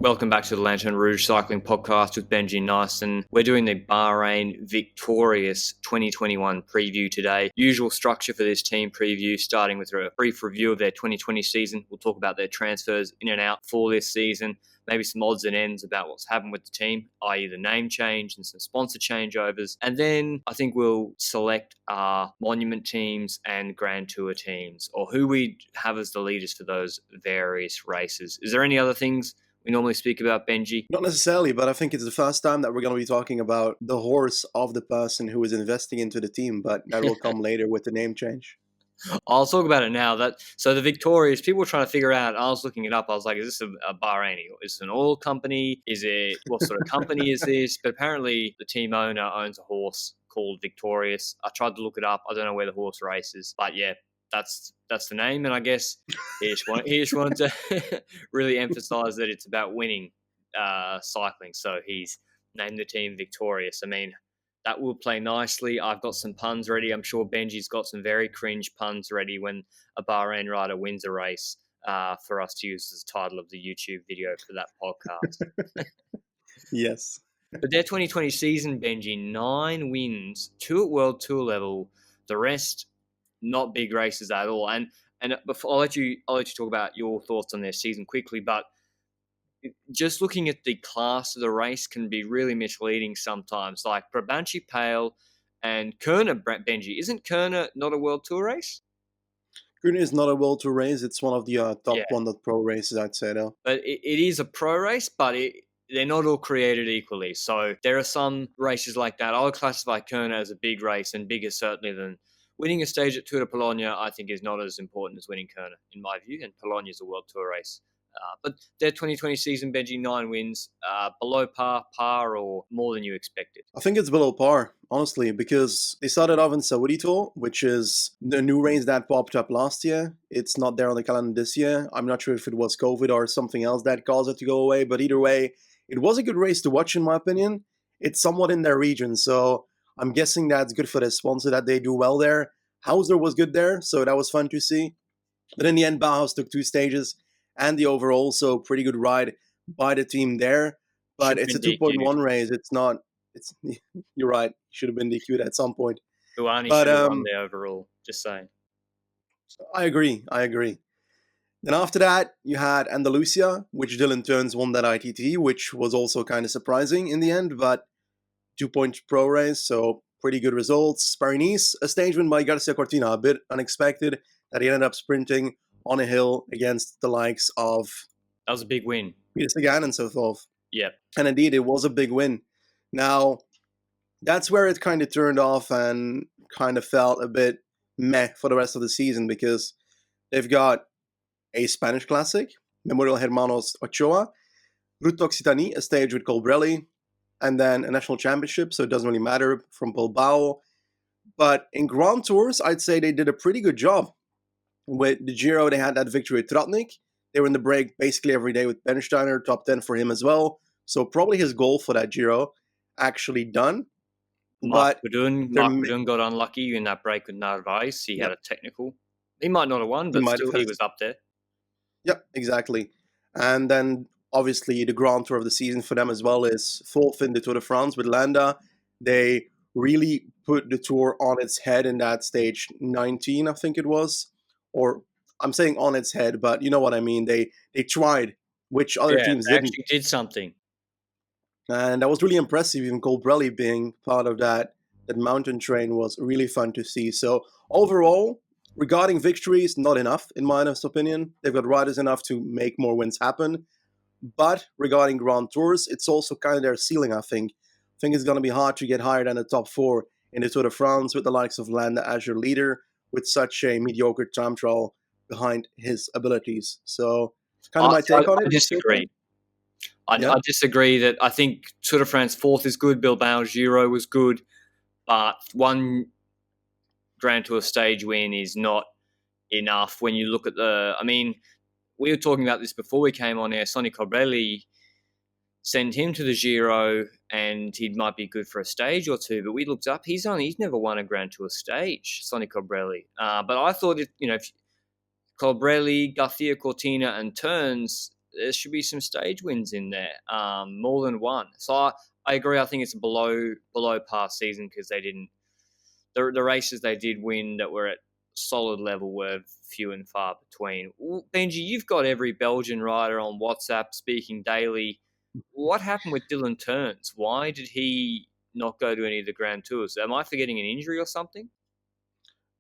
Welcome back to the Lanterne Rouge Cycling Podcast with Benji Naesen. We're doing the Bahrain Victorious 2021 preview today. Usual structure for this team preview, starting with a brief review of their 2020 season. We'll talk about their transfers in and out for this season, maybe some odds and ends about what's happened with the team, i.e. the name change and some sponsor changeovers. And then I think we'll select our monument teams and Grand Tour teams, or who we have as the leaders for those various races. Is there any other things we normally speak about, Benji? Not necessarily, but I think it's the first time that we're going to be talking about the horse of the person who is investing into the team, but that will come later with the name change. I'll talk about it now. So the Victorious, people were trying to figure out, I was looking it up, I was like, is this a Bahraini? Is it an oil company? What sort of company is this? But apparently the team owner owns a horse called Victorious. I tried to look it up. I don't know where the horse races, but yeah, that's the name. And I guess he just wanted to really emphasize that it's about winning cycling. So he's named the team Victorious. I mean, that will play nicely. I've got some puns ready. I'm sure Benji's got some very cringe puns ready when a Bahrain rider wins a race for us to use as the title of the YouTube video for that podcast. Yes. But their 2020 season, Benji, 9 wins, 2 at World Tour level. The rest, not big races at all. And before I'll let you talk about your thoughts on their season quickly, but just looking at the class of the race can be really misleading sometimes. Like Brabantse Pale and Kuurne, Benji. Isn't Kuurne not a World Tour race? Kuurne is not a World Tour race. It's one of the top 1 pro races, I'd say, though. But it is a pro race, but they're not all created equally. So there are some races like that. I would classify Kuurne as a big race, and bigger certainly than winning a stage at Tour de Pologne. I think is not as important as winning Kuurne, in my view, and Pologne is a World Tour race. But their 2020 season, Benji, 9 wins, below par, or more than you expected? I think it's below par, honestly, because they started off in Saudi Tour, which is the new race that popped up last year. It's not there on the calendar this year. I'm not sure if it was COVID or something else that caused it to go away, but either way, it was a good race to watch, in my opinion. It's somewhat in their region, so I'm guessing that's good for their sponsor that they do well there. Hauser was good there, so that was fun to see. But in the end, Bauhaus took 2 stages and the overall, so pretty good ride by the team there. But it's a 2.1 race. You're right. Should have been DQ'd at some point. Buani should have won the overall, just saying. I agree. Then after that, you had Andalusia, which Dylan Teuns won that ITT, which was also kind of surprising in the end, but 2-point pro race, so pretty good results. Paris, a stage win by Garcia Cortina, a bit unexpected that he ended up sprinting on a hill against the likes of... That was a big win. Peter Sagan and so forth. Yeah. And indeed, it was a big win. Now, that's where it kind of turned off and kind of felt a bit meh for the rest of the season, because they've got a Spanish Classic, Memorial Hermanos Ochoa, Ruta Occitanie, a stage with Colbrelli, and then a national championship, so it doesn't really matter, from Bilbao. But in Grand Tours, I'd say they did a pretty good job. With the Giro, they had that victory at Tratnik. They were in the break basically every day with Bernsteiner, top 10 for him as well. So probably his goal for that Giro actually done. Mark Verdun got unlucky in that break with Narvaez. He had a technical. He might not have won, but still he was up there. Yep, exactly. And then obviously the Grand Tour of the season for them as well is 4th in the Tour de France with Landa. They really put the Tour on its head in that stage 19, I think it was. Or I'm saying on its head, but you know what I mean. They tried, which other teams didn't. Actually did something. And that was really impressive. Even Colbrelli being part of that mountain train was really fun to see. So overall, regarding victories, not enough, in my honest opinion. They've got riders enough to make more wins happen. But regarding Grand Tours, it's also kind of their ceiling, I think. I think it's going to be hard to get higher than the top 4 in the Tour de France with the likes of Landa as your leader, with such a mediocre time trial behind his abilities. So, kind of my take on it. I disagree. I disagree that I think Tour de France 4th is good. Bilbao Giro was good. But 1 Grand Tour stage win is not enough when you look at we were talking about this before we came on air. Sonny Colbrelli, send him to the Giro and he might be good for a stage or 2. But we looked up, he's never won a Grand Tour stage, Sonny Colbrelli. But I thought, if Colbrelli, Garcia Cortina and Teuns, there should be some stage wins in there, more than one. So I agree. I think it's a below par season because they didn't. The races they did win that were at solid level were few and far between. Benji, you've got every Belgian rider on WhatsApp speaking daily. What happened with Dylan Teuns? Why did he not go to any of the Grand Tours? Am I forgetting an injury or something?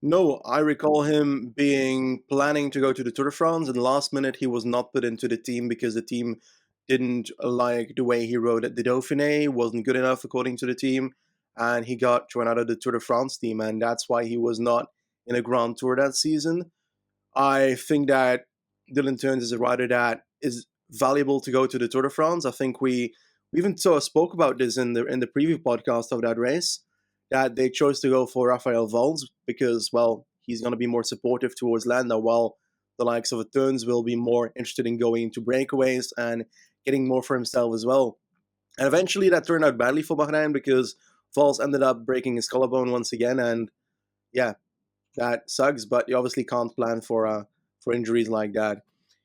No, I recall him planning to go to the Tour de France, and last minute he was not put into the team because the team didn't like the way he rode at the Dauphiné, wasn't good enough according to the team, and he got thrown out of the Tour de France team, and that's why he was not in a Grand Tour that season. I think that Dylan Teuns is a rider that is valuable to go to the Tour de France. I think we even spoke about this in the preview podcast of that race, that they chose to go for Rafael Valls because, well, he's going to be more supportive towards Landa, while the likes of Teuns will be more interested in going into breakaways and getting more for himself as well. And eventually that turned out badly for Bahrain because Valls ended up breaking his collarbone once again, and yeah, that sucks, but you obviously can't plan for injuries like that.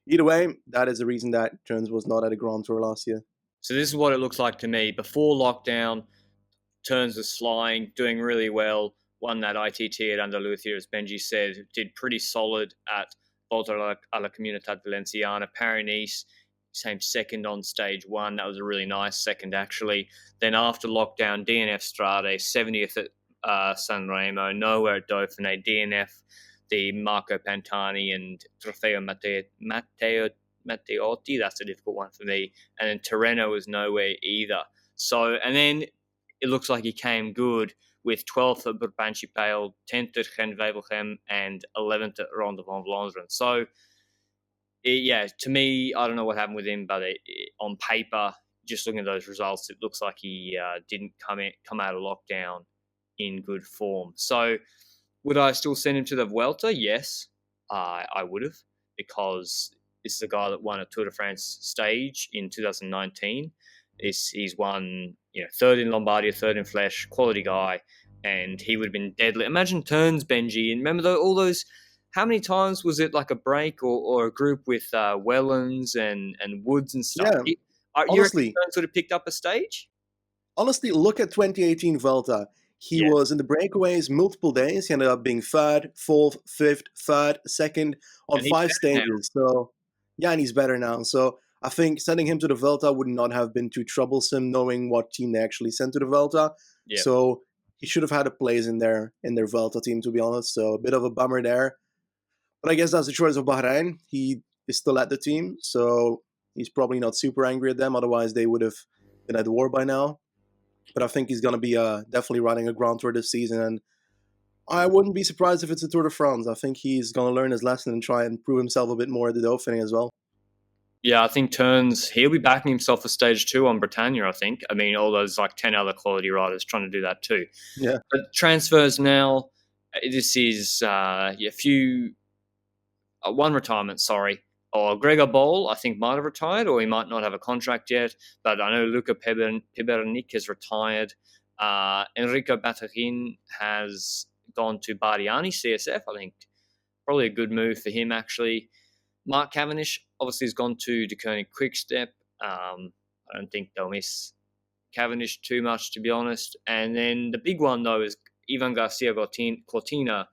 Either way, that is the reason that Teuns was not at a Grand Tour last year. So this is what it looks like to me. Before lockdown, Teuns was flying, doing really well, won that ITT at Andalusia, as Benji said, did pretty solid at Volta a la Comunitat Valenciana, Paris-Nice, came second on stage one. That was a really nice second, actually. Then after lockdown, DNF Strade, 70th at San Remo, nowhere at Dauphiné, DNF, the Marco Pantani and Trofeo Matteotti, that's a difficult one for me. And then Tirreno was nowhere either. So, and then it looks like he came good with 12th at Brabantse Pijl, 10th at Gent-Wevelgem, and 11th at Ronde van Vlaanderen. So, to me, I don't know what happened with him, but on paper, just looking at those results, it looks like he didn't come out of lockdown in good form. So, would I still send him to the Vuelta? Yes, I would have, because this is a guy that won a Tour de France stage in 2019. He's won, third in Lombardia, third in Flesh, quality guy, and he would have been deadly. Imagine Teuns, Benji, and remember all those. How many times was it like a break or a group with Wellens and Woods and stuff? Yeah, You reckon honestly, Teuns would have picked up a stage? look at 2018 Vuelta. He Yeah, was in the breakaways multiple days. He ended up being third, fourth, fifth, third, second on and he's 5 better now. stages. So, yeah, and he's better now. So, I think sending him to the Vuelta would not have been too troublesome, knowing what team they actually sent to the Vuelta. Yeah. So, he should have had a place in their Vuelta team, to be honest. So, a bit of a bummer there. But I guess that's the choice of Bahrain. He is still at the team, so he's probably not super angry at them. Otherwise, they would have been at war by now. But I think he's going to be definitely running a Grand Tour this season, and I wouldn't be surprised if it's a Tour de France. I think he's going to learn his lesson and try and prove himself a bit more at the Dauphiné as well. Yeah, I think Teuns, he'll be backing himself for stage 2 on Britannia, I think. I mean, all those 10 other quality riders trying to do that too. Yeah. But transfers now, this is one retirement, sorry. Or Gregor Boll, I think, might have retired, or he might not have a contract yet. But I know Luca Pibernik has retired. Enrico Batarin has gone to Bardiani CSF. I think probably a good move for him, actually. Mark Cavendish obviously has gone to De Koning Quickstep. I don't think they'll miss Cavendish too much, to be honest. And then the big one, though, is Ivan Garcia Cortina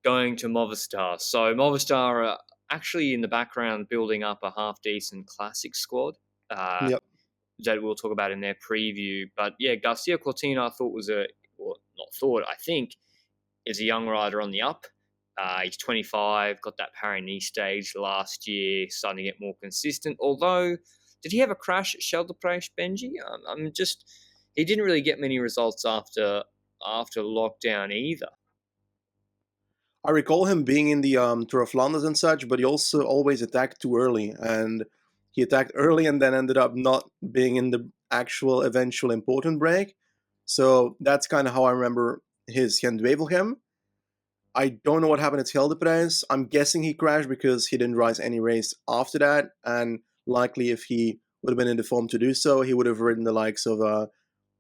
going to Movistar. So Movistar are actually in the background building up a half-decent classic squad Yep. that we'll talk about in their preview. But yeah, Garcia Cortina I think is a young rider on the up. He's 25, got that Paris-Nice stage last year, starting to get more consistent. Although, did he have a crash at Scheldeprijs, Benji? He didn't really get many results after lockdown either. I recall him being in the Tour of Flanders and such, but he also always attacked too early. And he attacked early and then ended up not being in the actual eventual important break. So that's kind of how I remember his Gent-Wevelgem. I don't know what happened at Scheldeprijs. I'm guessing he crashed because he didn't rise any race after that. And likely if he would have been in the form to do so, he would have ridden the likes of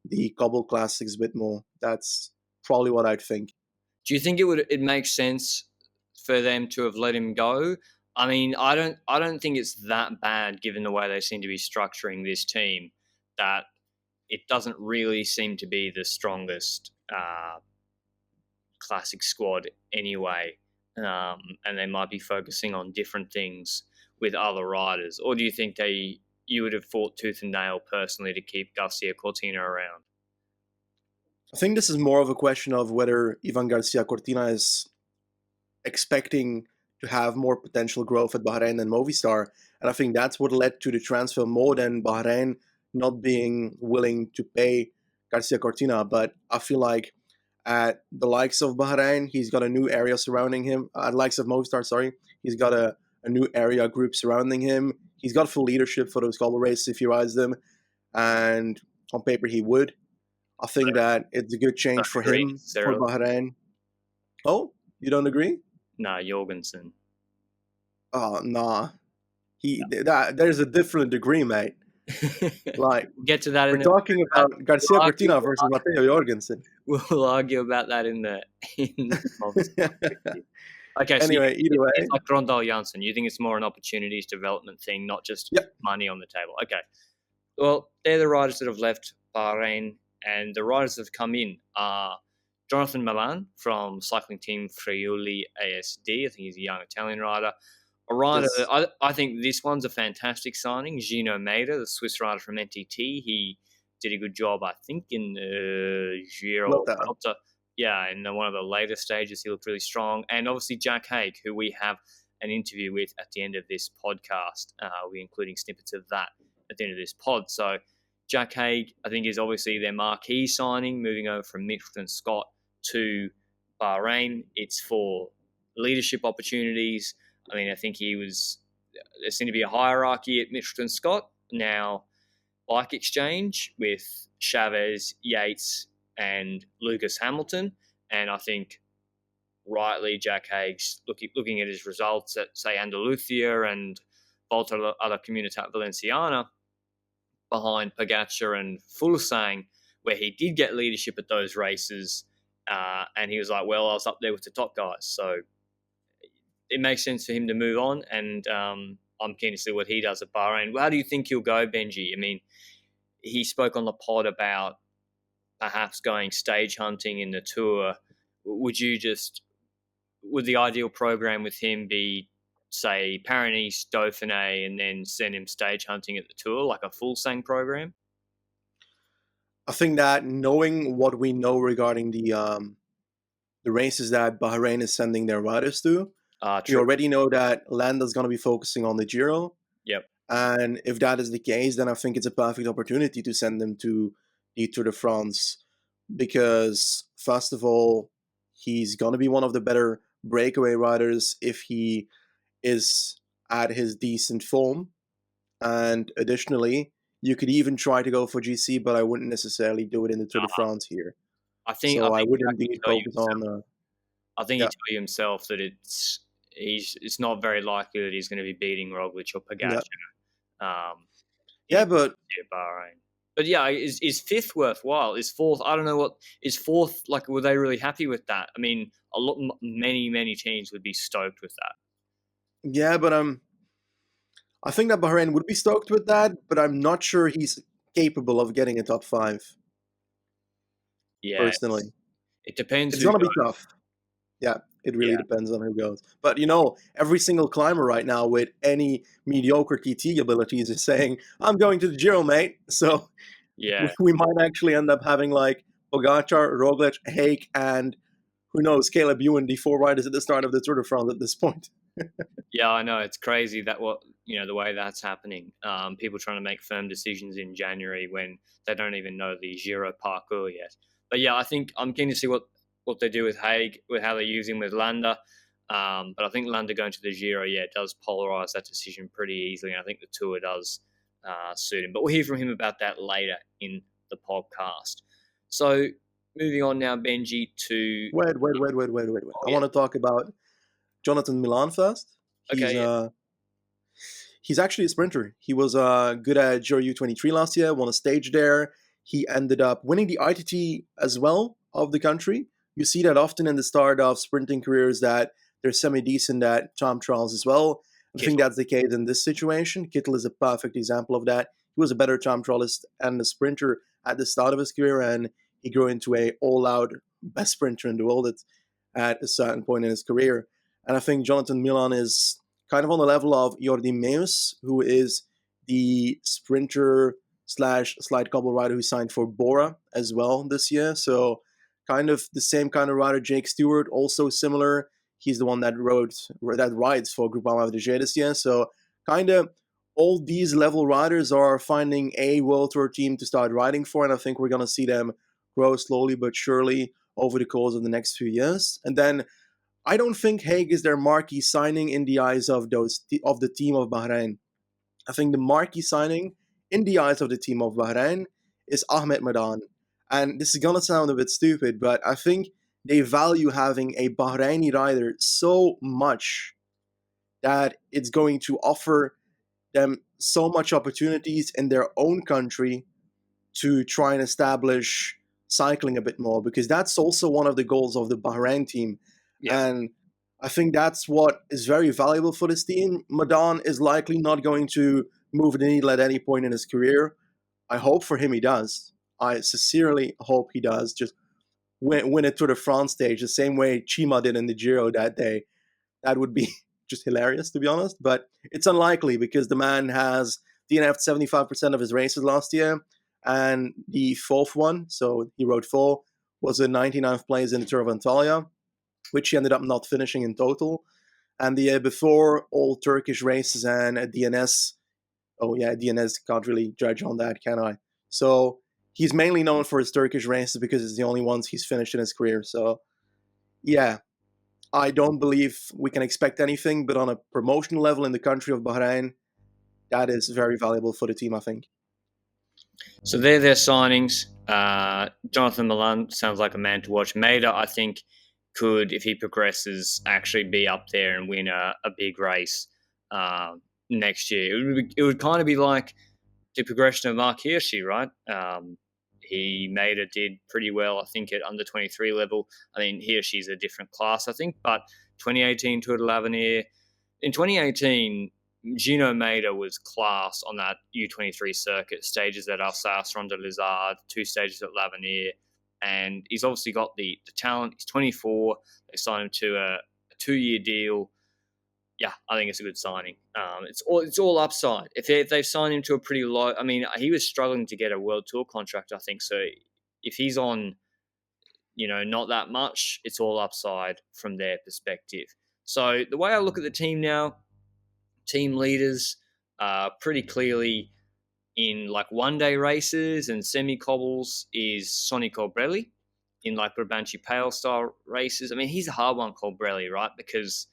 the Cobbled Classics a bit more. That's probably what I'd think. Do you think it makes sense for them to have let him go? I mean, I don't think it's that bad given the way they seem to be structuring this team. That it doesn't really seem to be the strongest classic squad anyway, and they might be focusing on different things with other riders. Or do you think you would have fought tooth and nail personally to keep Garcia Cortina around? I think this is more of a question of whether Ivan Garcia Cortina is expecting to have more potential growth at Bahrain than Movistar. And I think that's what led to the transfer more than Bahrain not being willing to pay Garcia Cortina. But I feel like at the likes of Bahrain, he's got a new area surrounding him. At the likes of Movistar, sorry, he's got a new area group surrounding him. He's got full leadership for those global races if he rides them. And on paper, he would. I think that it's a good change for him, for Bahrain. Oh, you don't agree? Nah, Jorgensen. Oh, nah. There's a different degree, mate. Like, we'll get to that. We're talking about Garcia Cortina versus Matej Jorgensen. We'll argue about that in the okay. Anyway, so either way, it's like Grondal Janssen. You think it's more an opportunities development thing, not just money on the table. Okay. Well, they're the riders that have left Bahrain, and the riders that have come in are Jonathan Milan from cycling team Friuli ASD. I think he's a young Italian rider. A rider, I think this one's a fantastic signing. Gino Maeda, the Swiss rider from NTT. He did a good job, I think, in the Giro Vuelta. Yeah, in one of the later stages, he looked really strong. And obviously Jack Haig, who we have an interview with at the end of this podcast. We're including snippets of that at the end of this pod. So Jack Haig, I think, is obviously their marquee signing, moving over from Mitchelton Scott to Bahrain. It's for leadership opportunities. I mean, I think there seemed to be a hierarchy at Mitchelton Scott. Now, bike exchange with Chavez, Yates, and Lucas Hamilton. And I think rightly Jack Haig's looking at his results at, say, Andalucia and Volta a la Comunitat Valenciana behind Pogacar and Fuglsang, where he did get leadership at those races. And he was like, well, I was up there with the top guys. So it makes sense for him to move on, and I'm keen to see what he does at Bahrain. How do you think he'll go, Benji? I mean, he spoke on the pod about perhaps going stage hunting in the Tour. Would the ideal program with him be, say, Paris, Dauphiné, and then send him stage hunting at the Tour, like a Fuglsang program? I think that knowing what we know regarding the races that Bahrain is sending their riders to, you already know that Landa's going to be focusing on the Giro. Yep. And if that is the case, then I think it's a perfect opportunity to send them to the Tour de France. Because, first of all, he's going to be one of the better breakaway riders if he is at his decent form. And additionally, you could even try to go for GC, but I wouldn't necessarily do it in the Tour de France here. I think I would indeed focus on... I think he told you himself that it's not very likely that he's going to be beating Roglic or Pogacar. But Bahrain. But yeah, is fifth worthwhile? Is fourth? I don't know what is fourth. Like, were they really happy with that? I mean, many teams would be stoked with that. Yeah, but I think that Bahrain would be stoked with that, but I'm not sure he's capable of getting a top 5. Yeah, personally, it depends. It's gonna be tough. Yeah, it really depends on who goes. But every single climber right now with any mediocre TT abilities is saying, "I'm going to the Giro, mate." So we might actually end up having like Pogacar, Roglic, Haig, and who knows, Caleb Ewan, the 4 riders at the start of the Tour de France at this point. Yeah, I know, it's crazy that the way that's happening. People trying to make firm decisions in January when they don't even know the Giro parcours yet. But yeah, I think I'm keen to see what they do with Haig, with how they use him with Landa. But I think Landa going to the Giro, does polarise that decision pretty easily. And I think the Tour does suit him. But we'll hear from him about that later in the podcast. So moving on now, Benji, to... Wait. I want to talk about Jonathan Milan first. He's actually a sprinter. He was good at Giro U23 last year, won a stage there. He ended up winning the ITT as well of the country. You see that often in the start of sprinting careers that they're semi-decent at time trials as well. I think that's the case in this situation. Kittel is a perfect example of that. He was a better time trialist and a sprinter at the start of his career, and he grew into a all-out best sprinter in the world at a certain point in his career. And I think Jonathan Milan is kind of on the level of Jordi Meus, who is the sprinter slash slide cobble rider who signed for Bora as well this year. So kind of the same kind of rider. Jake Stewart, also similar. He's the one that rides for Groupama Liege this year. So kind of all these level riders are finding a World Tour team to start riding for, and I think we're going to see them grow slowly but surely over the course of the next few years. And then I don't think Haig is their marquee signing in the eyes of the team of Bahrain. I think the marquee signing in the eyes of the team of Bahrain is Ahmed Madan. And this is going to sound a bit stupid, but I think they value having a Bahraini rider so much that it's going to offer them so much opportunities in their own country to try and establish cycling a bit more, because that's also one of the goals of the Bahrain team. Yeah. And I think that's what is very valuable for this team. Madan is likely not going to move the needle at any point in his career. I hope for him he does. I sincerely hope he does. Just win a Tour de France stage the same way Chima did in the Giro that day. That would be just hilarious, to be honest. But it's unlikely because the man has DNF'd 75% of his races last year. And the fourth one, so he rode 4, was a 99th place in the Tour of Antalya, which he ended up not finishing in total. And the year before, all Turkish races and DNS. Oh yeah, DNS can't really judge on that, can I? So he's mainly known for his Turkish races because it's the only ones he's finished in his career. So yeah, I don't believe we can expect anything, but on a promotional level in the country of Bahrain, that is very valuable for the team, I think. So they're their signings. Jonathan Milan sounds like a man to watch. Maida, I think, could, if he progresses, actually be up there and win a big race next year. It would kind of be like the progression of Mark Hirschi, right? Maida did pretty well, I think, at under 23 level. I mean, Hirschi's a different class, I think, but 2018 Tour de l'Avenir. In 2018, Gino Maida was class on that U23 circuit, stages at Alsace, Ronde de Lizard, 2 stages at L'Avenir, and he's obviously got the talent. He's 24. They signed him to a 2-year deal. Yeah, I think it's a good signing. It's all upside. If they've signed him to a pretty low, I mean, he was struggling to get a World Tour contract, I think. So if he's on, not that much, it's all upside from their perspective. So the way I look at the team now, team leaders pretty clearly in like one-day races and semi-cobbles is Sonny Colbrelli. In like Brabantse Pale style races, I mean, he's a hard one, Colbrelli, right? Because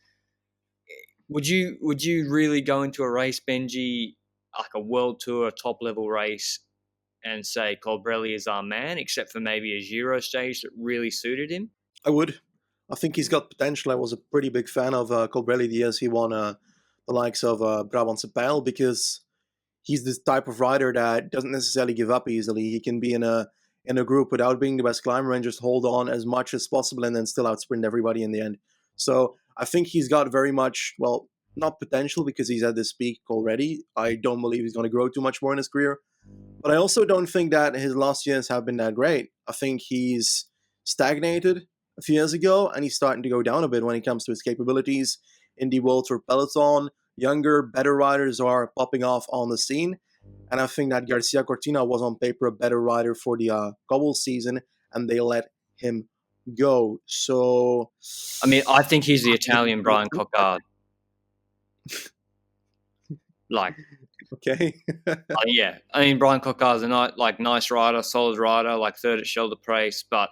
would you really go into a race, Benji, like a World Tour top level race, and say Colbrelli is our man, except for maybe a Giro stage that really suited him? I would. I think he's got potential. I was a pretty big fan of Colbrelli the years he won the likes of Brabantse Pijl, because he's this type of rider that doesn't necessarily give up easily. He can be in a group without being the best climber and just hold on as much as possible and then still outsprint everybody in the end. So I think he's got very much, well, not potential because he's at this peak already. I don't believe he's going to grow too much more in his career. But I also don't think that his last years have been that great. I think he's stagnated a few years ago, and he's starting to go down a bit when it comes to his capabilities in the World Tour peloton. Younger, better riders are popping off on the scene. And I think that Garcia Cortina was on paper a better rider for the Cobble season, and they let him go. So, I mean, I think he's the Italian Brian Cockard. Like, okay. yeah. I mean, Brian Cockard's a nice rider, solid rider, like third at Shelter Prace, but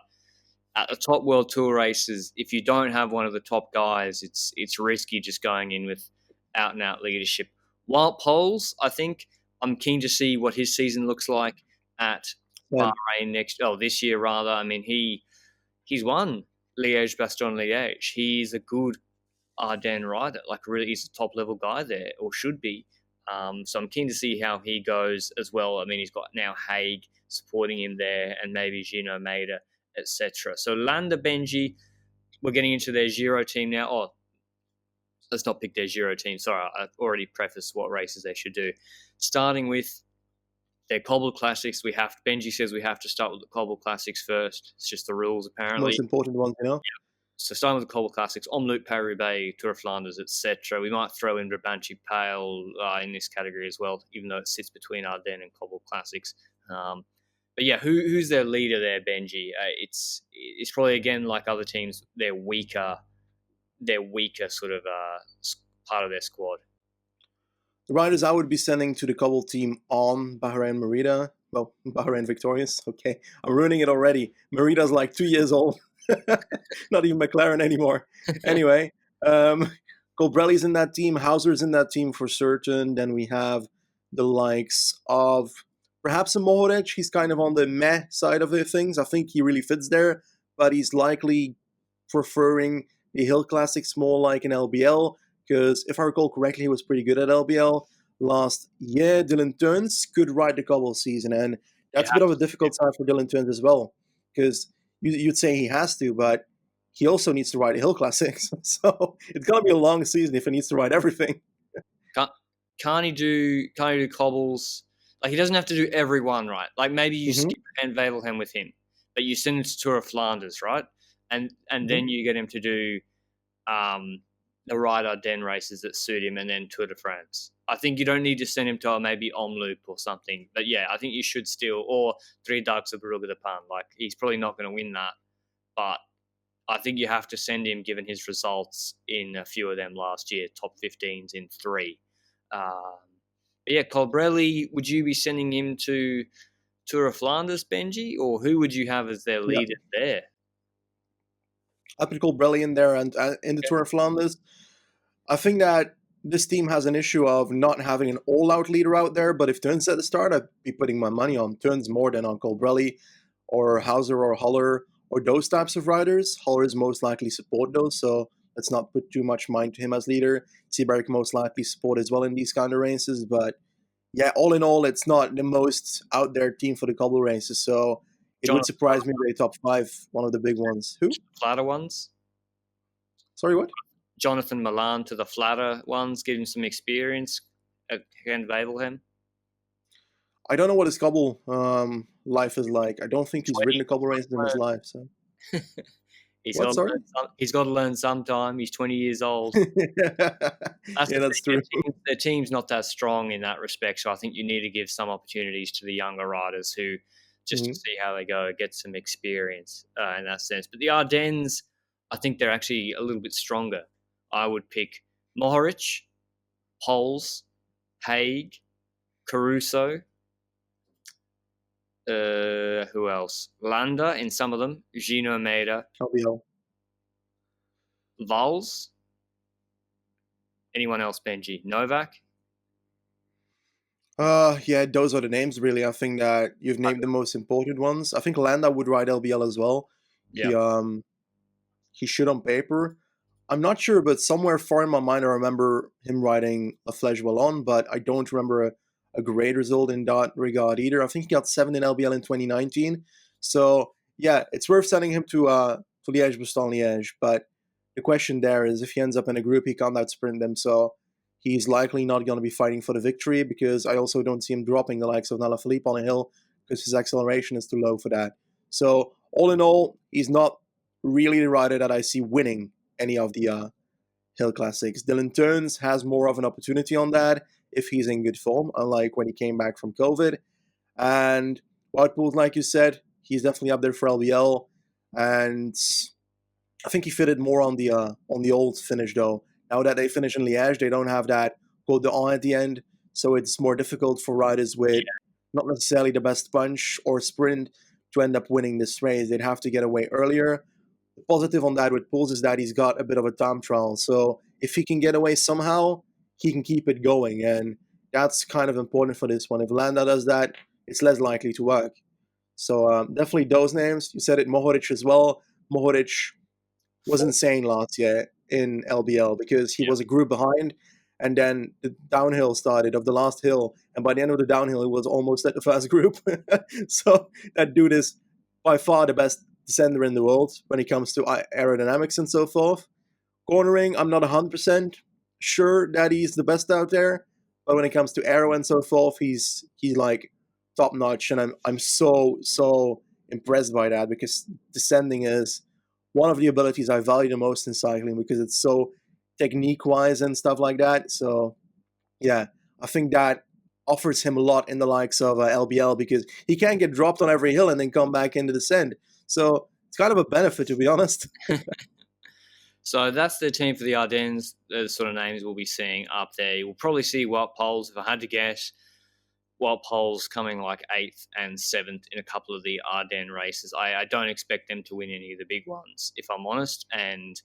at the top World Tour races, if you don't have one of the top guys, it's risky just going in with out-and-out leadership. Wild Poles, I think I'm keen to see what his season looks like at Bahrain this year rather. I mean, he's won Liege Bastogne Liege. He's a good Ardennes rider. Like, really, he's a top-level guy there, or should be. So I'm keen to see how he goes as well. I mean, he's got now Haig supporting him there, and maybe Gino Maida, etc. So Landa, Benji, we're getting into their Giro team now. let's not pick their Giro team. Sorry, I've already prefaced what races they should do. Starting with their Cobbled Classics, Benji says we have to start with the Cobbled Classics first. It's just the rules, apparently. Most important one, you know? So starting with the Cobbled Classics, Omloop, Paris-Roubaix, Tour of Flanders, etc. We might throw in Brabantse Pijl in this category as well, even though it sits between Ardennes and Cobbled Classics. But yeah, who's their leader there, Benji? It's probably, again, like other teams, they're weaker sort of part of their squad. The riders I would be sending to the Cobbled Team on Bahrain Victorious. Okay, I'm ruining it already. Merida's like 2 years old. Not even McLaren anymore. Anyway, Colbrelli's in that team. Hauser's in that team for certain. Then we have the likes of perhaps a Mohoric. He's kind of on the meh side of the things. I think he really fits there, but he's likely preferring the Hill Classics more like an LBL, because if I recall correctly, he was pretty good at LBL last year. Dylan Teuns could ride the Cobble season, and that's a bit of a difficult side for Dylan Teuns as well, because you'd say he has to, but he also needs to ride the Hill Classics. So it's going to be a long season if he needs to ride everything. Can't he do cobbles? Like, he doesn't have to do every one, right? Like, maybe you skip and Wevelgem with him, but you send him to Tour of Flanders, right? And then you get him to do the ride Ardennes races that suit him, and then Tour de France. I think you don't need to send him to maybe Omloop or something. But yeah, I think you should still, or Three Darks of Brugge de Pan. Like, he's probably not going to win that, but I think you have to send him, given his results in a few of them last year, top 15s in 3. But yeah, Colbrelli, would you be sending him to Tour of Flanders, Benji, or who would you have as their leader there? I put Colbrelli in there, and in the Tour of Flanders, I think that this team has an issue of not having an all-out leader out there, but if Teuns at the start, I'd be putting my money on Teuns more than on Colbrelli or Hauser or Haller or those types of riders. Haller is most likely support those, so let's not put too much mind to him as leader. Seberg most likely support as well in these kind of races, but yeah, all in all, it's not the most out there team for the Cobble races, so it would surprise me with a top 5, one of the big ones. Who? Flatter ones? Sorry, what? Jonathan Milan to the flatter ones, give him some experience against Wevelgem. I don't know what his Cobble life is like. I don't think he's ridden a Cobble race in his life. So he's got to learn sometime. He's 20 years old. That's true. Their team's not that strong in that respect, so I think you need to give some opportunities to the younger riders who just to see how they go, get some experience in that sense. But the Ardennes, I think they're actually a little bit stronger. I would pick Mohoric, Pols, Haig, Caruso. Who else? Landa in some of them. Gino Maeda. Vals. Anyone else, Benji? Novak? Yeah, those are the names, really. I think that you've named the most important ones. I think Landa would ride LBL as well. Yeah. He should on paper. I'm not sure, but somewhere far in my mind, I remember him riding a Flèche Wallonne, but I don't remember a great result in that regard either. I think he got 7th in LBL in 2019. So, yeah, it's worth sending him to Liege Bastogne Liege. But the question there is, if he ends up in a group, he can't out-sprint them. So he's likely not going to be fighting for the victory, because I also don't see him dropping the likes of Nalaphilippe on a hill, because his acceleration is too low for that. So, all in all, he's not really the rider that I see winning any of the Hill Classics. Dylan Teuns has more of an opportunity on that if he's in good form, unlike when he came back from COVID. And Wout, like you said, he's definitely up there for LBL, and I think he fitted more on the old finish though. Now that they finish in Liège, they don't have that Côte d'Or at the end, so it's more difficult for riders with not necessarily the best punch or sprint to end up winning this race. They'd have to get away earlier. The positive on that with Pols is that he's got a bit of a time trial, so if he can get away somehow, he can keep it going, and that's kind of important for this one. If Landa does that, it's less likely to work. So definitely those names. You said it, Mohoric as well. Mohoric was insane last year in LBL because he was a group behind, and then the downhill started of the last hill, and by the end of the downhill, he was almost at the first group. So that dude is by far the best descender in the world when it comes to aerodynamics and so forth. Cornering, I'm not 100%. sure that he's the best out there, but when it comes to aero and so forth, he's like top notch, and I'm so impressed by that, because descending is one of the abilities I value the most in cycling, because it's so technique wise and stuff like that. So yeah, I think that offers him a lot in the likes of LBL, because he can get dropped on every hill and then come back into descent. So it's kind of a benefit, to be honest. So that's the team for the Ardennes. The sort of names we'll be seeing up there. We'll probably see Wout Poels, if I had to guess. Wout Poels coming like 8th and 7th in a couple of the Ardennes races. I don't expect them to win any of the big ones, if I'm honest. And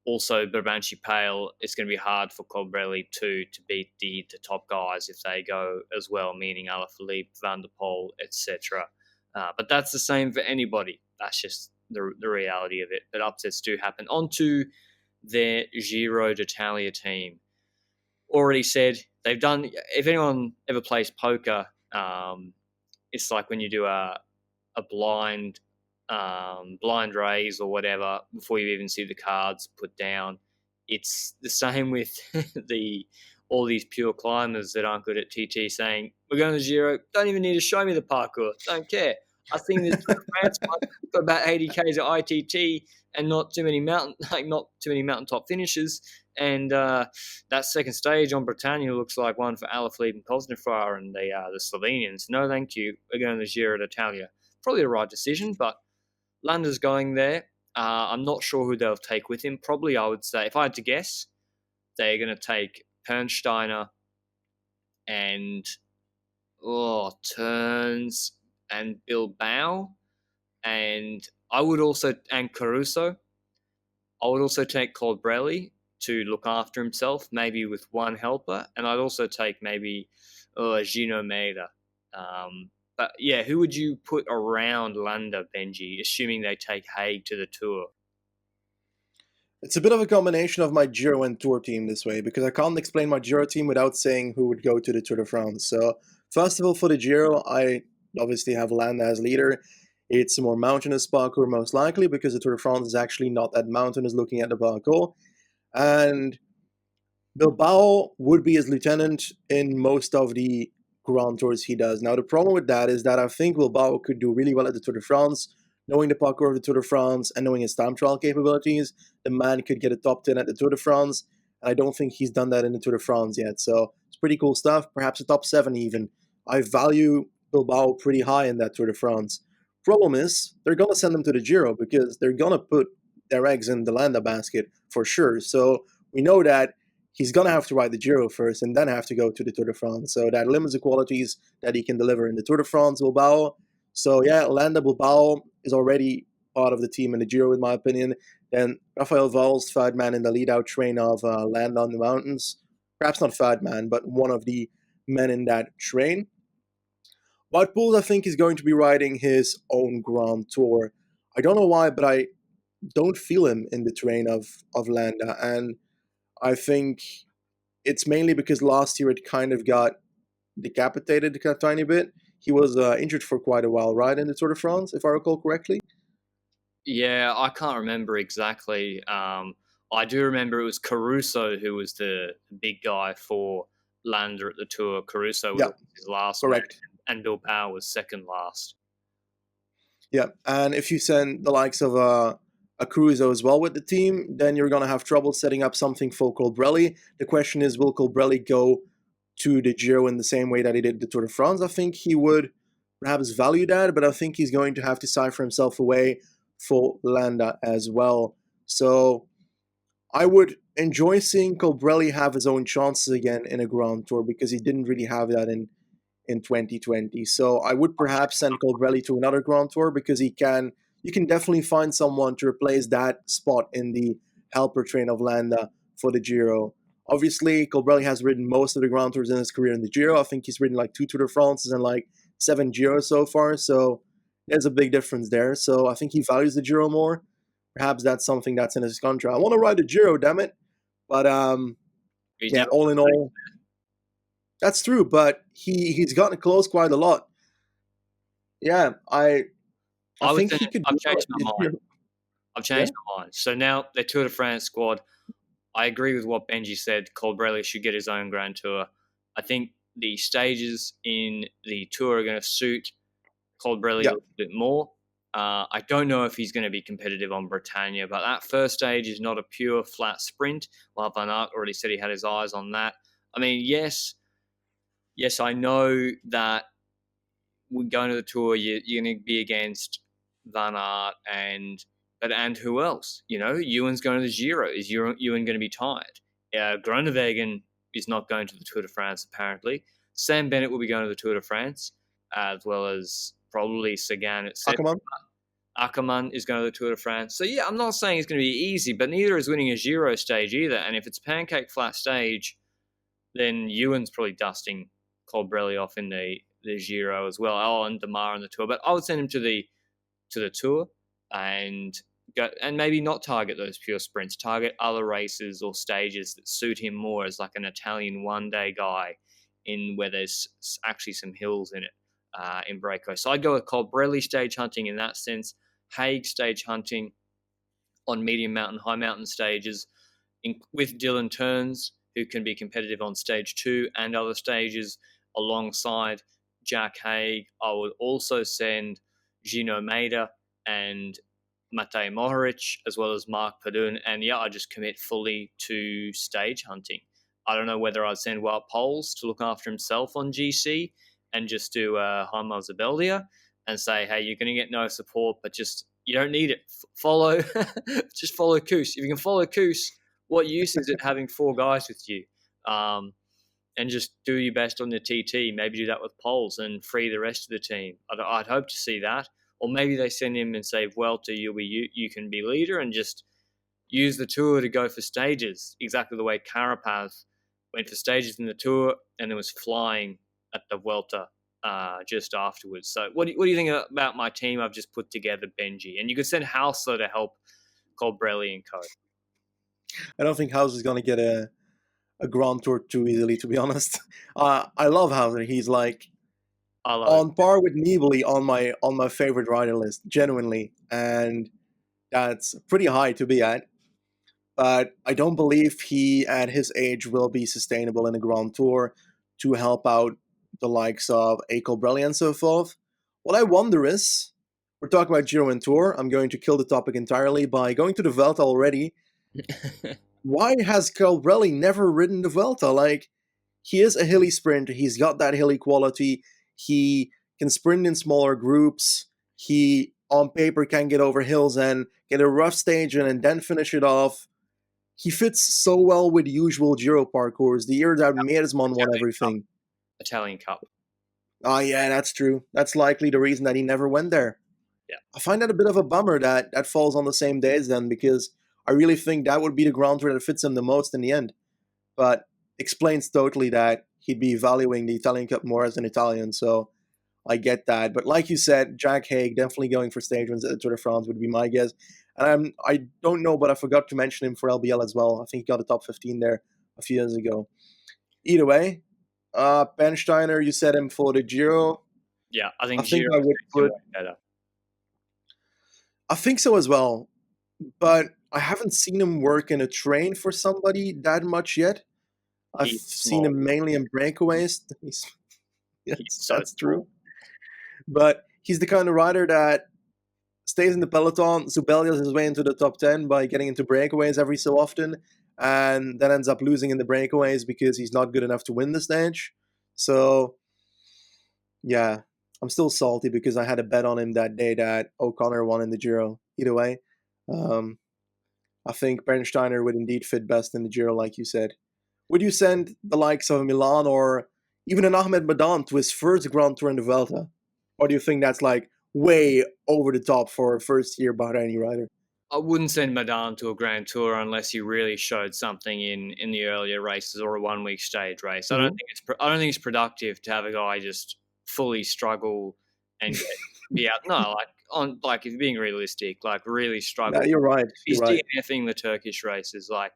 also, Brabantse Pale, it's going to be hard for Colbrelli to beat the top guys if they go as well, meaning Alaphilippe, Van der Poel, etc. But that's the same for anybody. That's just the reality of it. But upsets do happen. On to their Giro d'Italia team. Already said, they've done, if anyone ever plays poker, it's like when you do a blind raise or whatever before you even see the cards put down. It's the same with all these pure climbers that aren't good at TT saying, we're going to the Giro, don't even need to show me the parkour, don't care. I think this France one got about 80 Ks at ITT and not too many mountaintop finishes. And that second stage on Britannia looks like one for Alaphilippe and Kosnefar and the Slovenians. No, thank you. We're going to the Giro d'Italia. Probably the right decision, but Landa's going there. I'm not sure who they'll take with him. Probably, I would say, if I had to guess, they're going to take Pernsteiner and Turns and Bilbao, and Caruso. I would also take Colbrelli to look after himself, maybe with one helper, and I'd also take maybe Gino Meida. But yeah, who would you put around Landa, Benji, assuming they take Haig to the Tour? It's a bit of a combination of my Giro and Tour team this way, because I can't explain my Giro team without saying who would go to the Tour de France. So first of all, for the Giro, I obviously have Landa as leader. It's a more mountainous parkour, most likely, because the Tour de France is actually not that mountainous looking at the parkour. And Bilbao would be his lieutenant in most of the Grand Tours he does. Now, the problem with that is that I think Bilbao could do really well at the Tour de France. Knowing the parkour of the Tour de France and knowing his time trial capabilities, the man could get a top 10 at the Tour de France. And I don't think he's done that in the Tour de France yet. So it's pretty cool stuff. Perhaps a top 7 even. I value Bilbao pretty high in that Tour de France. Problem is, they're going to send him to the Giro, because they're going to put their eggs in the Landa basket for sure. So we know that he's going to have to ride the Giro first and then have to go to the Tour de France. So that limits the qualities that he can deliver in the Tour de France. Bilbao. So yeah, Landa, Bilbao is already part of the team in the Giro, in my opinion. Then Rafael Valls, third man in the lead-out train of Landa on the mountains. Perhaps not third man, but one of the men in that train. Wout Poels, I think, is going to be riding his own Grand Tour. I don't know why, but I don't feel him in the train of Landa. And I think it's mainly because last year it kind of got decapitated a tiny bit. He was injured for quite a while, right, in the Tour de France, if I recall correctly? Yeah, I can't remember exactly. I do remember it was Caruso who was the big guy for Landa at the Tour. Caruso was his last correct. Man, and Bilbao was second last. Yeah, and if you send the likes of a Caruso as well with the team, then you're going to have trouble setting up something for Colbrelli. The question is, will Colbrelli go to the Giro in the same way that he did the Tour de France? I think he would perhaps value that, but I think he's going to have to cipher himself away for Landa as well. So I would enjoy seeing Colbrelli have his own chances again in a Grand Tour, because he didn't really have that in 2020. So I would perhaps send Colbrelli to another Grand Tour, because you can definitely find someone to replace that spot in the helper train of Landa for the Giro. Obviously, Colbrelli has ridden most of the Grand Tours in his career in the Giro. I think he's ridden like 2 Tour de France's and like 7 Giros so far. So there's a big difference there. So I think he values the Giro more. Perhaps that's something that's in his contract. I want to ride the Giro, damn it. But yeah, all in all, that's true. But he's gotten close quite a lot. Yeah, I think he could. I've changed my mind. So now the Tour de France squad, I agree with what Benji said. Colbrelli should get his own Grand Tour. I think the stages in the Tour are going to suit Colbrelli a Yeah, little bit more. I don't know if he's going to be competitive on Britannia, but that first stage is not a pure flat sprint. Well, Van Aert already said he had his eyes on that. I mean, yes, I know that when going to the Tour, you're going to be against Van Aert and who else? You know, Ewan's going to the Giro. Is Ewan going to be tired? Groenewegen is not going to the Tour de France apparently. Sam Bennett will be going to the Tour de France, as well as probably Sagan, etc. Ackermann. Ackermann is going to the Tour de France. So yeah, I'm not saying it's going to be easy, but neither is winning a Giro stage either. And if it's pancake flat stage, then Ewan's probably dusting Colbrelli off in the Giro as well. Oh, and Demar on the Tour, but I would send him to the Tour and go and maybe not target those pure sprints. Target other races or stages that suit him more as like an Italian one-day guy in where there's actually some hills in it in Breako. So I'd go with Colbrelli stage hunting in that sense. Haig stage hunting on medium mountain, high mountain stages with Dylan Turns, who can be competitive on stage 2 and other stages alongside Jack Haig. I would also send Gino Maeda and Matej Mohoric, as well as Mark Padun. And yeah, I just commit fully to stage hunting. I don't know whether I'd send Wout Poels to look after himself on GC and just do Heimar Zabeldia and say, hey, you're going to get no support, but just you don't need it. Follow, just follow Koos. If you can follow Koos, what use is it having 4 guys with you? And just do your best on the TT. Maybe do that with Poels and free the rest of the team. I'd hope to see that. Or maybe they send him and say, Vuelta, you can be leader, and just use the Tour to go for stages, exactly the way Carapaz went for stages in the Tour and then was flying at the Vuelta just afterwards. So what do you think about my team I've just put together, Benji? And you could send Hausler to help Colbrelli and co. I don't think House is going to get a Grand Tour too easily, to be honest. I love Hauser. He's like on par with Nibali on my favorite rider list, genuinely, and that's pretty high to be at. But I don't believe he, at his age, will be sustainable in a Grand Tour to help out the likes of A. Colbrelli and so forth. What I wonder is, we're talking about Giro and Tour. I'm going to kill the topic entirely by going to the Vuelta already. Why has Colbrelli never ridden the Vuelta? Like, he is a hilly sprinter. He's got that hilly quality. He can sprint in smaller groups. He, on paper, can get over hills and get a rough stage and then finish it off. He fits so well with the usual Giro parcours. The year that Meersman won everything. Italian Cup. Oh, yeah, that's true. That's likely the reason that he never went there. Yeah. I find that a bit of a bummer that falls on the same days then, because I really think that would be the Grand Tour that fits him the most in the end. But explains totally that he'd be valuing the Italian Cup more as an Italian, so I get that. But like you said, Jack Haig definitely going for stage wins at the Tour de France would be my guess. And I don't know, but I forgot to mention him for LBL as well. I think he got a top 15 there a few years ago. Either way, Ben Steiner, you said him for the Giro. Yeah, I think I would put better. I think so as well, but I haven't seen him work in a train for somebody that much yet. I've seen him mainly in breakaways. That's true. But he's the kind of rider that stays in the peloton, Zubeldias his way into the top 10 by getting into breakaways every so often, and then ends up losing in the breakaways because he's not good enough to win the stage. So, yeah, I'm still salty because I had a bet on him that day that O'Connor won in the Giro. Either way, I think Bernsteiner would indeed fit best in the Giro, like you said. Would you send the likes of Milan or even an Ahmed Madan to his first Grand Tour in the Vuelta? Or do you think that's like way over the top for a first-year Bahraini rider? I wouldn't send Madan to a Grand Tour unless he really showed something in the earlier races or a 1 week stage race. Mm-hmm. I don't think it's productive to have a guy just fully struggle and be out. No, if you're being realistic, like really struggle. Yeah, you're right. If he's DNFing the Turkish races, like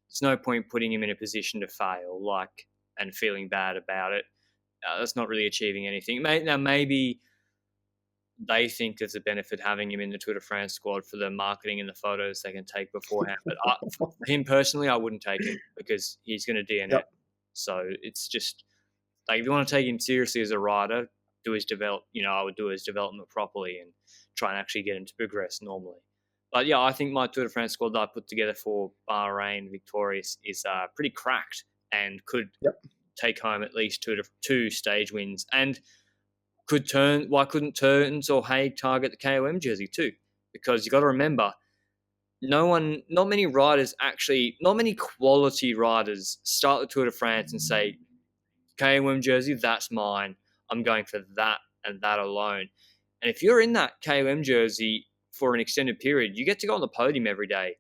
there's no point putting him in a position to fail, like and feeling bad about it. That's not really achieving anything. Now maybe they think there's a benefit having him in the Tour de France squad for the marketing and the photos they can take beforehand. But for him personally, I wouldn't take him because he's going to DNF. Yep. So it's just like, if you want to take him seriously as a rider, I would do his development properly and try and actually get him to progress normally. But yeah, I think my Tour de France squad that I put together for Bahrain Victorious is pretty cracked and could take home at least two stage wins. And why couldn't Turns or Haig target the KOM jersey too? Because you got to remember, not many quality riders start the Tour de France and say, KOM jersey, that's mine. I'm going for that and that alone. And if you're in that KOM jersey for an extended period, you get to go on the podium every day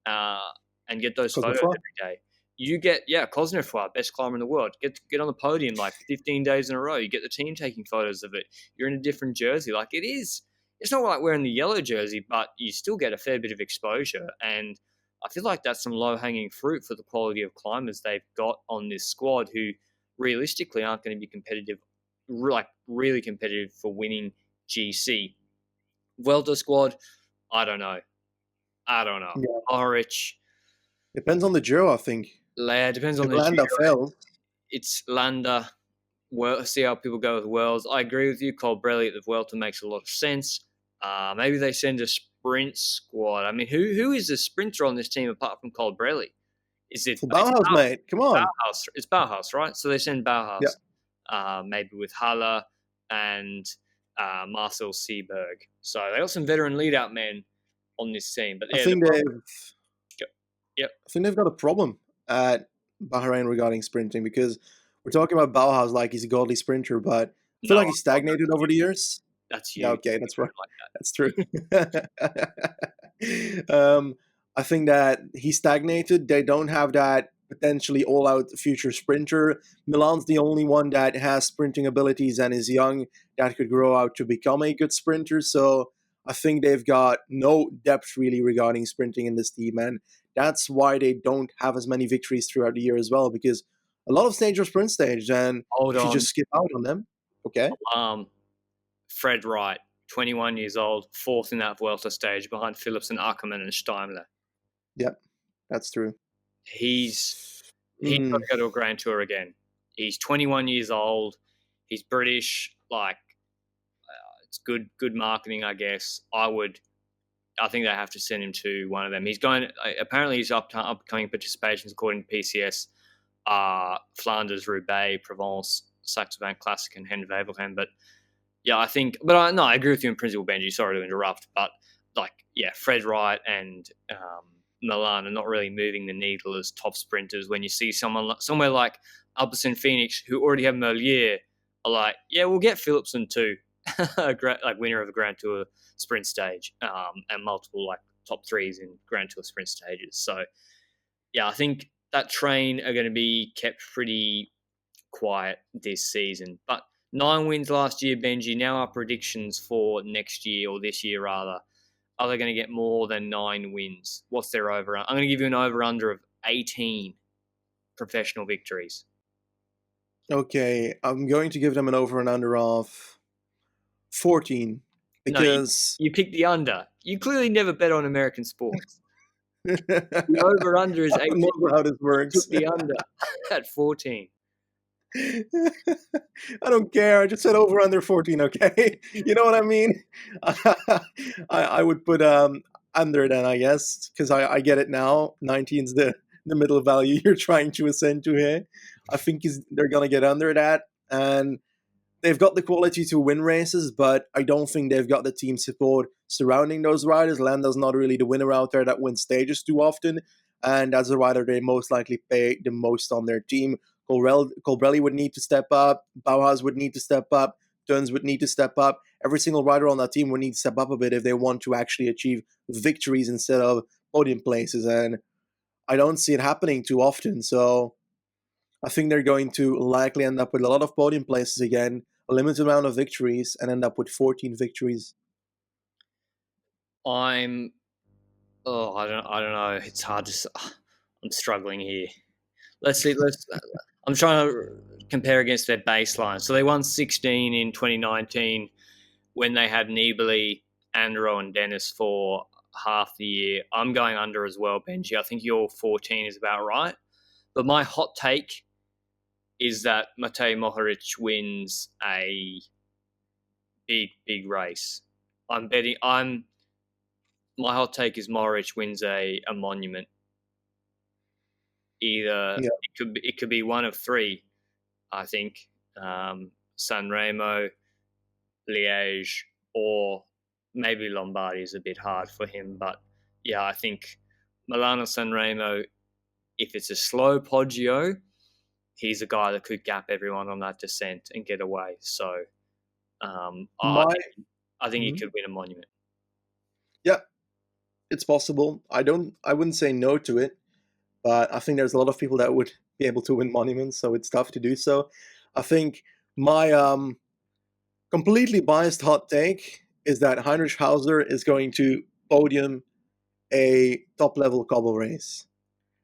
and get those photos every day. You get, Cosnefroid, best climber in the world, get on the podium like 15 days in a row. You get the team taking photos of it. You're in a different jersey. Like, it's not like wearing the yellow jersey, but you still get a fair bit of exposure. And I feel like that's some low-hanging fruit for the quality of climbers they've got on this squad who realistically aren't going to be competitive, like really competitive for winning GC. Vuelta squad, I don't know. Yeah. Mohoric. Depends on the Giro, I think. Depends on the Landa Giro. fails. It's Landa. See how people go with Worlds. I agree with you. Colbrelli at the Vuelta makes a lot of sense. Maybe they send a sprint squad. I mean, who is the sprinter on this team apart from Colbrelli? Is it Bauhaus, mate? Come on. Bauhaus. It's Bauhaus, right? So they send Bauhaus, maybe with Haller and Marcel Seberg. So they got some veteran lead-out men on this team. But I think they've got a problem at Bahrain regarding sprinting, because we're talking about Bauhaus like he's a godly sprinter, but I feel like he's stagnated over the years. That's you. Yeah, okay, that's right. Like that. That's true. I think that he stagnated. They don't have that potentially all-out future sprinter. Milan's the only one that has sprinting abilities and is young that could grow out to become a good sprinter. So I think they've got no depth really regarding sprinting in this team, and that's why they don't have as many victories throughout the year as well, because a lot of stages are sprint stage, and if you just skip out on them, okay? Fred Wright, 21 years old, fourth in that Vuelta stage behind Philipsen, Ackermann and Steimler. Yep, that's true. He's got to go to a Grand Tour again. He's 21 years old. He's British. Like, it's good marketing, I guess. I think they have to send him to one of them. He's going. Apparently, his upcoming participations, according to PCS, are Flanders, Roubaix, Provence, Saxo-Bank Classic, and Hen-Wevelgem. But yeah, I think. But I agree with you in principle, Benji. Sorry to interrupt, but Fred Wright and Milan are not really moving the needle as top sprinters. When you see somewhere like Alpecin Phoenix, who already have Merlier, are like, yeah, we'll get Philipsen too, like winner of a Grand Tour sprint stage, and multiple like top threes in Grand Tour sprint stages. So yeah, I think that train are going to be kept pretty quiet this season. But 9 wins last year, Benji. Now our predictions for next year, or this year rather. Are they going to get more than 9 wins? What's their over? I'm going to give you an over-under of 18 professional victories. Okay, I'm going to give them an over and under of 14. Because you picked the under. You clearly never bet on American sports. The over-under is 18. I don't know how this works. You took the under at 14. I don't care. I just said over under 14, okay? You know what I mean? I would put under then, I guess, because I get it now. 19 is the middle value you're trying to ascend to here. I think they're going to get under that. And they've got the quality to win races, but I don't think they've got the team support surrounding those riders. Landa's not really the winner out there that wins stages too often. And as a rider, they most likely pay the most on their team. Colbrelli would need to step up. Bauhaus would need to step up. Duns would need to step up. Every single rider on that team would need to step up a bit if they want to actually achieve victories instead of podium places. And I don't see it happening too often. So I think they're going to likely end up with a lot of podium places again, a limited amount of victories, and end up with 14 victories. I don't know. It's hard to. I'm struggling here. Let's see. I'm trying to compare against their baseline. So they won 16 in 2019. when they had Nibali, Andro, and Dennis for half the year. I'm going under as well, Benji. I think your 14 is about right. But my hot take is that Matej Mohoric wins a big race. My hot take is Mohoric wins a monument. Either it could be one of three, I think. San Remo, Liege, or maybe Lombardy is a bit hard for him. But yeah, I think Milano San Remo, if it's a slow Poggio, he's a guy that could gap everyone on that descent and get away. So I think he could win a monument. Yeah, it's possible. I wouldn't say no to it, but I think there's a lot of people that would be able to win monuments, so it's tough to do so. I think my completely biased hot take is that Heinrich Hauser is going to podium a top-level cobble race.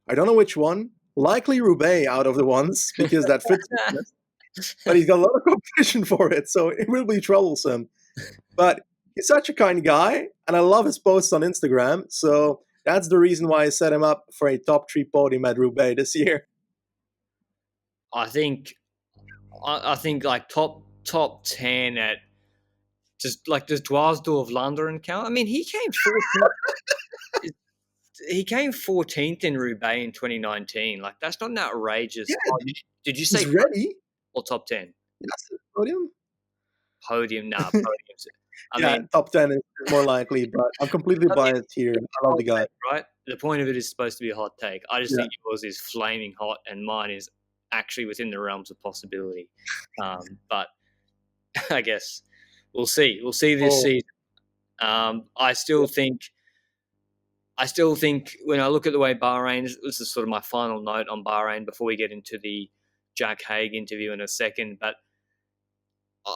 I don't know which one. Likely Roubaix out of the ones, because that fits him. But he's got a lot of competition for it, so it will be troublesome. But he's such a kind guy, and I love his posts on Instagram, so that's the reason why I set him up for a top 3 podium at Roubaix this year. I think like top 10 at just like, does Dwarsdorf Lanterne count? I mean, he came 14th. He came 14th in Roubaix in 2019. Like, that's not an outrageous. Yeah, did you say he's ready? Or top 10? That's the podium. Podium, nah. Podiums. I mean, top 10 is more likely, but I'm completely biased here. I love the guy. Take, right? The point of it is supposed to be a hot take. I just think yours is flaming hot, and mine is actually within the realms of possibility. But I guess we'll see. We'll see this season. I still think when I look at the way Bahrain, this is sort of my final note on Bahrain before we get into the Jack Haig interview in a second, but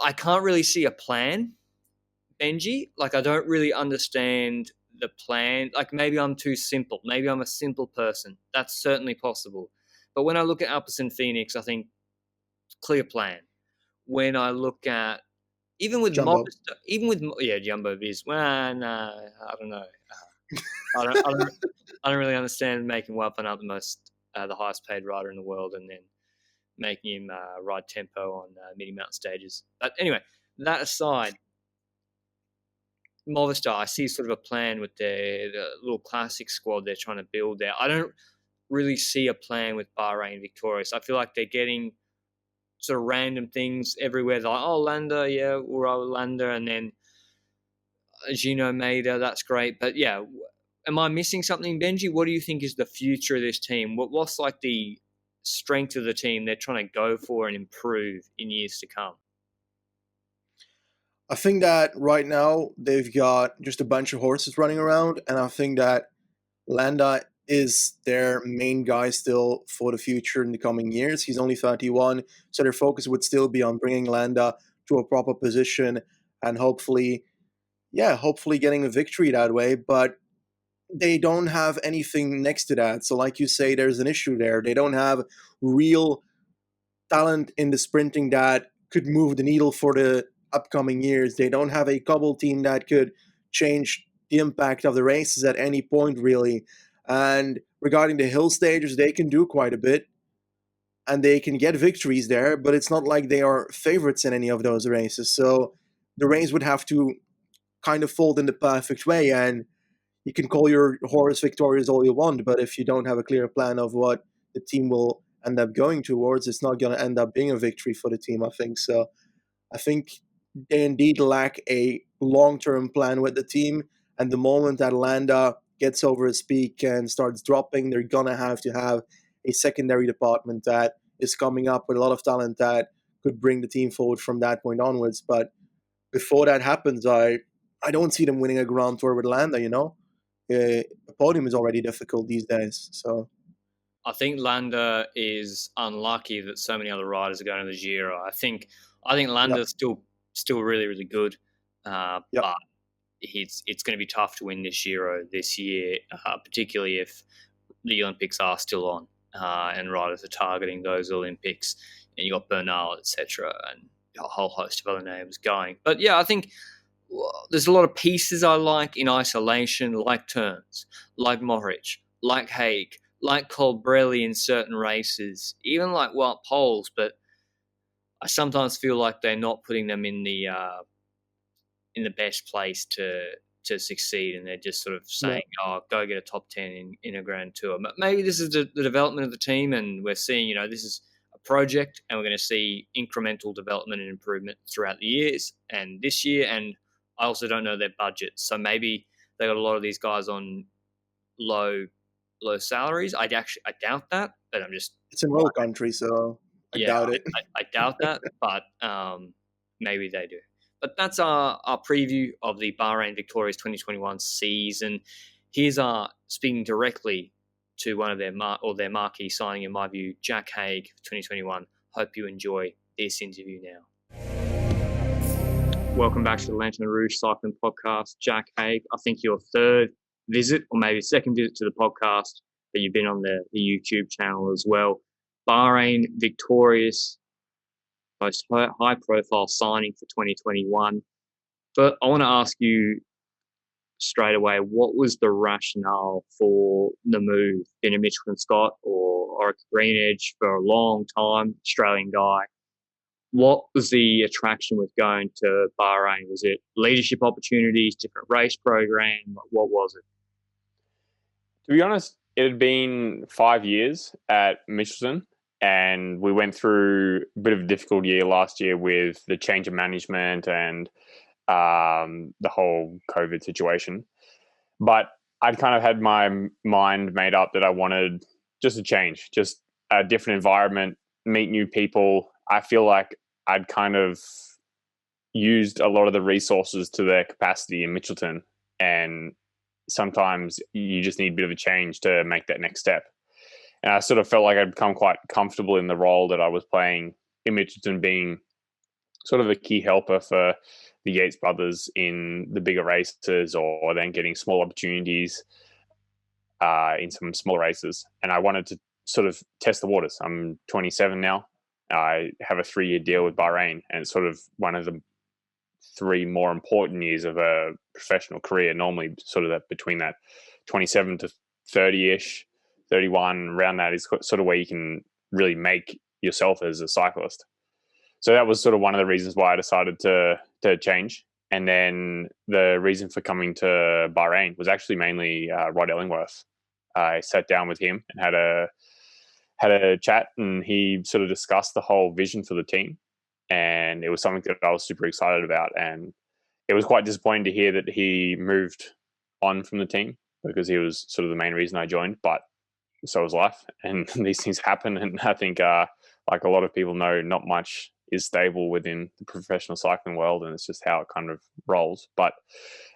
I can't really see a plan, Benji. Like, I don't really understand the plan. Like, maybe I'm too simple. Maybe I'm a simple person. That's certainly possible. But when I look at Alpes and Phoenix, I think clear plan. When I look at Jumbo Jumbo Viz. Well, no, I don't know. I don't really understand making Wout up the highest paid rider in the world, and then making him ride tempo on mini mountain stages. But anyway, that aside, Movistar, I see sort of a plan with the little classic squad they're trying to build there. I don't really see a plan with Bahrain Victorious. I feel like they're getting sort of random things everywhere. They're like, oh, Landa, yeah, we'll roll Landa, and then Gino Maida, that's great. But yeah, am I missing something, Benji? What do you think is the future of this team? What's like the strength of the team they're trying to go for and improve in years to come? I think that right now they've got just a bunch of horses running around, and I think that Landa is their main guy still for the future in the coming years. He's only 31, so their focus would still be on bringing Landa to a proper position and hopefully getting a victory that way. But they don't have anything next to that. So like you say, there's an issue there. They don't have real talent in the sprinting that could move the needle for the upcoming years. They don't have a Cobbled Team that could change the impact of the races at any point, really. And regarding the hill stages, they can do quite a bit, and they can get victories there, but it's not like they are favorites in any of those races. So the race would have to kind of fold in the perfect way, and you can call your horse victorious all you want, but if you don't have a clear plan of what the team will end up going towards, it's not going to end up being a victory for the team, I think. So I think they indeed lack a long-term plan with the team, and the moment that Landa gets over his peak and starts dropping, they're going to have a secondary department that is coming up with a lot of talent that could bring the team forward from that point onwards. But before that happens, I don't see them winning a Grand Tour with Landa, the podium is already difficult these days. So I think Landa is unlucky that so many other riders are going to the Giro. I think Landa's still really, really good, but it's going to be tough to win this Giro this year, particularly if the Olympics are still on and riders are targeting those Olympics, and you got Bernal, etc., and a whole host of other names going. But yeah, I think there's a lot of pieces I like in isolation, like turns, like Mohoric, like Haig, like Colbrelli in certain races, even like Wout Poels, but I sometimes feel like they're not putting them in the best place to succeed, and they're just sort of Yeah. saying, "Oh, go get a top 10 in a Grand Tour." But maybe this is the development of the team, and we're seeing, this is a project, and we're going to see incremental development and improvement throughout the years and this year. And I also don't know their budget, so maybe they got a lot of these guys on low salaries. I doubt that, but I'm just It's an oil country, so I yeah, doubt it. I doubt that, but maybe they do. But that's our preview of the Bahrain Victorious 2021 season. Here's our speaking directly to one of their marquee signing, in my view, Jack Haig, 2021. Hope you enjoy this interview now. Welcome back to the Lanterne Rouge Cycling Podcast. Jack Haig, I think your third visit, or maybe second visit to the podcast, but you've been on the YouTube channel as well. Bahrain Victorious, most high-profile signing for 2021. But I want to ask you straight away, what was the rationale for the move? Been a Michelin Scott or a Green Edge for a long time, Australian guy. What was the attraction with going to Bahrain? Was it leadership opportunities, different race program? What was it? To be honest, it had been 5 years at Michelin, and we went through a bit of a difficult year last year with the change of management and the whole COVID situation. But I'd kind of had my mind made up that I wanted just a change, just a different environment, meet new people. I feel like I'd kind of used a lot of the resources to their capacity in Mitchelton, and sometimes you just need a bit of a change to make that next step. And I sort of felt like I'd become quite comfortable in the role that I was playing in Mitchelton, being sort of a key helper for the Yates brothers in the bigger races, or then getting small opportunities in some small races. And I wanted to sort of test the waters. I'm 27 now. I have a 3-year deal with Bahrain, and it's sort of one of the 3 more important years of a professional career. Normally sort of that between that 27 to 30-ish, 31, around that is sort of where you can really make yourself as a cyclist. So that was sort of one of the reasons why I decided to change. And then the reason for coming to Bahrain was actually mainly Rod Ellingworth. I sat down with him and had a chat, and he sort of discussed the whole vision for the team. And it was something that I was super excited about. And it was quite disappointing to hear that he moved on from the team, because he was sort of the main reason I joined. But so was life, and these things happen. And I think, like a lot of people know, not much is stable within the professional cycling world, and it's just how it kind of rolls. But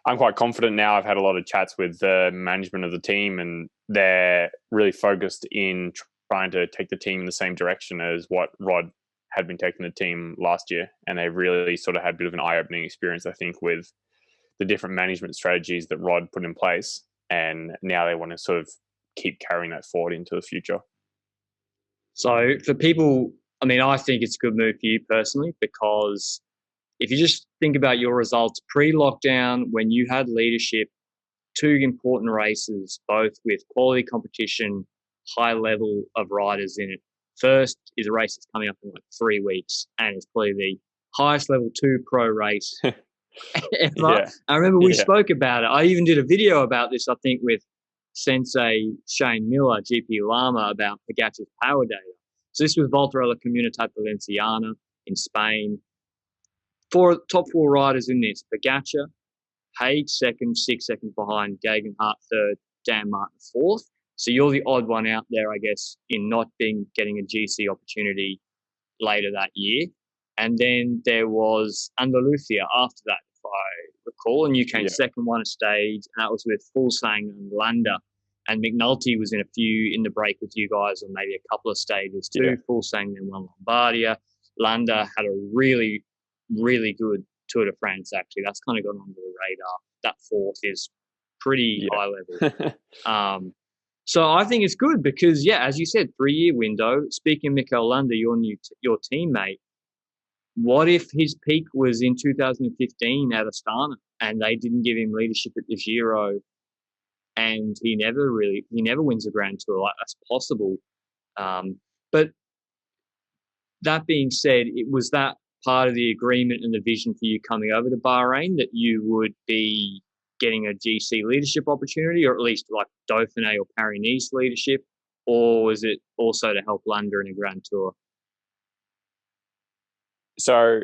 I'm quite confident now. I've had a lot of chats with the management of the team, and they're really focused in trying to take the team in the same direction as what Rod had been taking the team last year. And they really sort of had a bit of an eye-opening experience, I think, with the different management strategies that Rod put in place. And now they want to sort of keep carrying that forward into the future. So for people, I mean, I think it's a good move for you personally, because if you just think about your results pre-lockdown, when you had leadership, 2 important races, both with quality competition, high level of riders in it. First is a race that's coming up in like 3 weeks, and it's probably the highest level 2 pro race ever. Yeah. I remember we spoke about it. I even did a video about this, I think, with Sensei Shane Miller, GP Lama, about Pogacar's power data. So this was Volta a la Comunitat Valenciana in Spain. Top 4 riders in this: Pogacar, Haig second, 6 seconds behind, Gegenhardt third, Dan Martin fourth. So you're the odd one out there, I guess, in not getting a GC opportunity later that year. And then there was Andalusia after that, if I recall, and you came second, won a stage, and that was with Fulsang and Landa. And McNulty was in the break with you guys on maybe a couple of stages too. Yeah. Fulsang then won Lombardia. Landa had a really, really good Tour de France, actually. That's kind of gone under the radar. That fourth is pretty high level. So I think it's good because, as you said, 3-year window. Speaking of Mikel Landa, your teammate, what if his peak was in 2015 at Astana? and they didn't give him leadership at the Giro, and he never wins a Grand Tour. Like, that's possible. But that being said, it was that part of the agreement and the vision for you coming over to Bahrain that you would be getting a GC leadership opportunity, or at least like Dauphiné or Paris-Nice leadership, or was it also to help Landa in a Grand Tour? So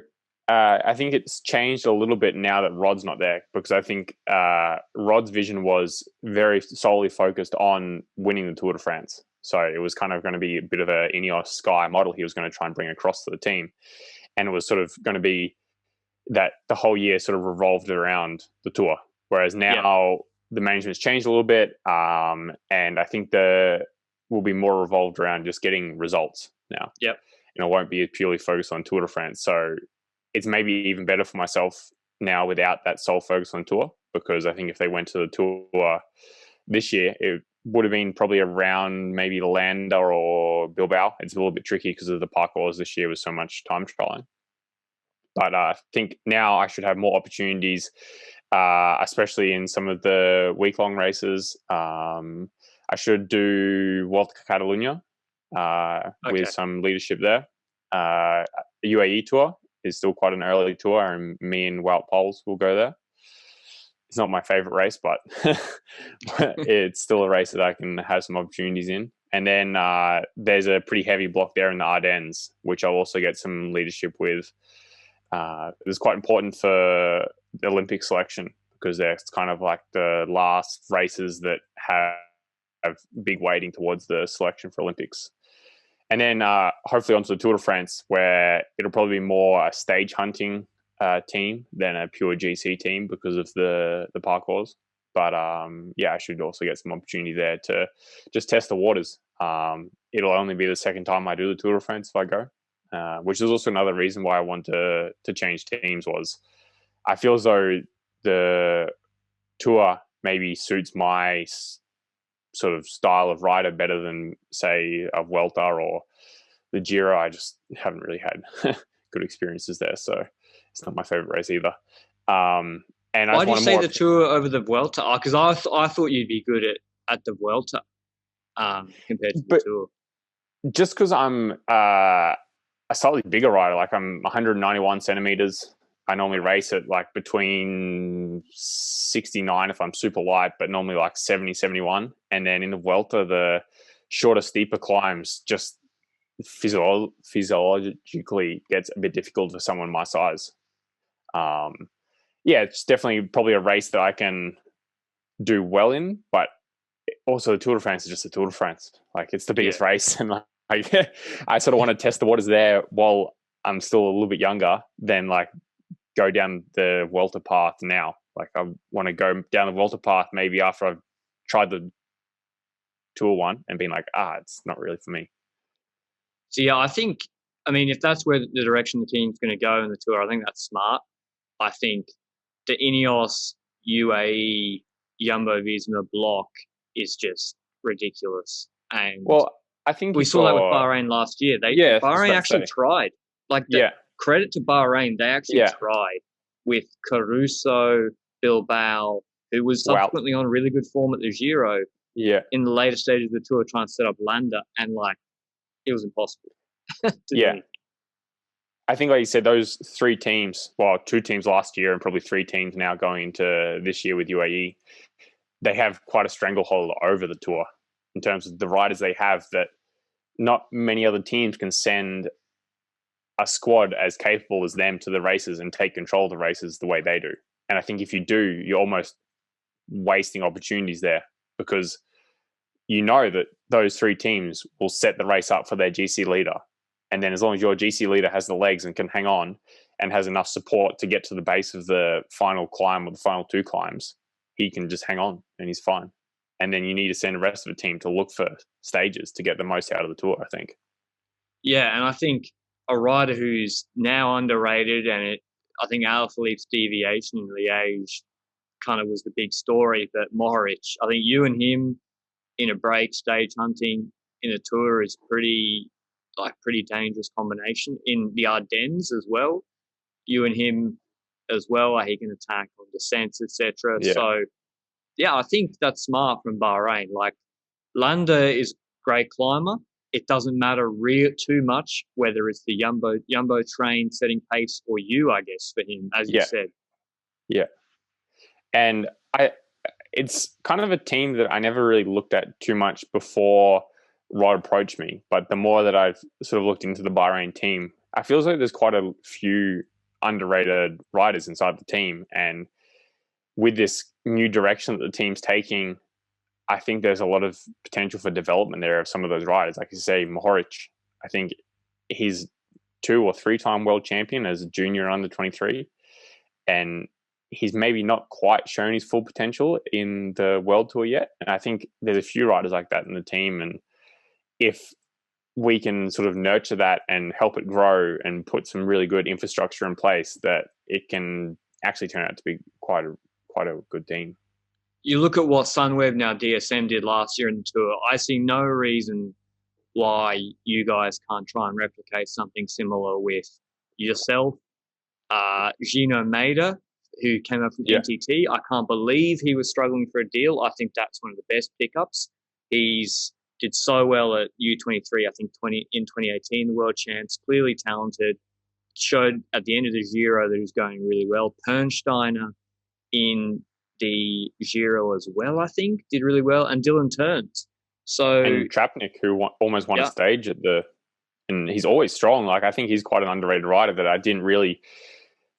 I think it's changed a little bit now that Rod's not there, because I think Rod's vision was very solely focused on winning the Tour de France. So it was kind of going to be a bit of a Ineos Sky model he was going to try and bring across to the team. And it was sort of going to be that the whole year sort of revolved around the Tour. Whereas now the management's changed a little bit. And I think will be more revolved around just getting results now. Yep. It won't be purely focused on Tour de France. So it's maybe even better for myself now without that sole focus on Tour, because I think if they went to the Tour this year, it would have been probably around maybe Landa or Bilbao. It's a little bit tricky because of the parcours this year with so much time trialing. But I think now I should have more opportunities, especially in some of the week-long races. I should do Vuelta Catalunya with some leadership there. UAE Tour is still quite an early tour, and me and Wout Poels will go there. It's not my favorite race, but it's still a race that I can have some opportunities in. And then there's a pretty heavy block there in the Ardennes, which I'll also get some leadership with. It's quite important for the Olympic selection, because it's kind of like the last races that have big weighting towards the selection for Olympics. And then hopefully onto the Tour de France, where it'll probably be more a stage hunting team than a pure GC team because of the parcours. But I should also get some opportunity there to just test the waters. It'll only be the second time I do the Tour de France if I go, which is also another reason why I want to change teams. Was I feel as though the Tour maybe suits my sort of style of rider better than, say, a Vuelta or the Giro. I just haven't really had good experiences there, so it's not my favorite race either. And why do you say the Tour over the Vuelta? Because I thought you'd be good at the Vuelta compared to the Tour. Just because I'm a slightly bigger rider, like I'm 191 centimeters. I normally race at like between 69 if I'm super light, but normally like 70, 71. And then in the Vuelta, the shorter, steeper climbs just physiologically gets a bit difficult for someone my size. It's definitely probably a race that I can do well in, but also the Tour de France is just the Tour de France. Like, it's the biggest race, and like I sort of want to test the waters there while I'm still a little bit younger than like go down the Vuelta path now. Like, I want to go down the Vuelta path maybe after I've tried the Tour one and been like, it's not really for me. So I think, if that's where the direction the team's going to go in the Tour, I think that's smart. I think the Ineos, UAE, Jumbo-Visma block is just ridiculous. And I think we saw that with Bahrain last year. Bahrain actually tried. Credit to Bahrain, they actually tried with Caruso, Bilbao, who was subsequently on really good form at the Giro. In the later stages of the Tour, trying to set up Landa, and it was impossible. I think, like you said, those three teams, two teams last year and probably three teams now going into this year with UAE, they have quite a stranglehold over the Tour in terms of the riders they have, that not many other teams can send a squad as capable as them to the races and take control of the races the way they do. And I think if you do, you're almost wasting opportunities there, because you know that those three teams will set the race up for their GC leader. And then as long as your GC leader has the legs and can hang on and has enough support to get to the base of the final climb or the final two climbs, he can just hang on and he's fine. And then you need to send the rest of the team to look for stages to get the most out of the Tour, I think. Yeah, and I think a rider who's now underrated, and I think Alaphilippe's deviation in Liege kind of was the big story, but Mohoric, I think you and him in a break, stage hunting in a Tour is pretty dangerous combination. In the Ardennes as well, you and him as well. He can attack on descents, etc. Yeah. So, yeah, I think that's smart from Bahrain. Like, Landa is a great climber. It doesn't matter too much whether it's the Jumbo train setting pace or you, I guess, for him, as you said. Yeah. And it's kind of a team that I never really looked at too much before Rod approached me. But the more that I've sort of looked into the Bahrain team, I feel like there's quite a few underrated riders inside the team. And with this new direction that the team's taking, I think there's a lot of potential for development there of some of those riders. Like you say, Mohoric, I think he's 2 or 3-time world champion as a junior under 23. And he's maybe not quite shown his full potential in the World Tour yet. And I think there's a few riders like that in the team. And if we can sort of nurture that and help it grow and put some really good infrastructure in place, that it can actually turn out to be quite a good team. You look at what Sunweb, now DSM, did last year in the Tour. I see no reason why you guys can't try and replicate something similar with yourself. Gino Maeda, who came up from NTT, I can't believe he was struggling for a deal. I think that's one of the best pickups. He's did so well at U23, I think in 2018, the World Champs, clearly talented, showed at the end of the Giro that he was going really well. Pernsteiner in the Giro as well, I think, did really well, and Dylan Turns. So, and Trapnik, who almost won a stage and he's always strong. Like, I think he's quite an underrated rider that I didn't really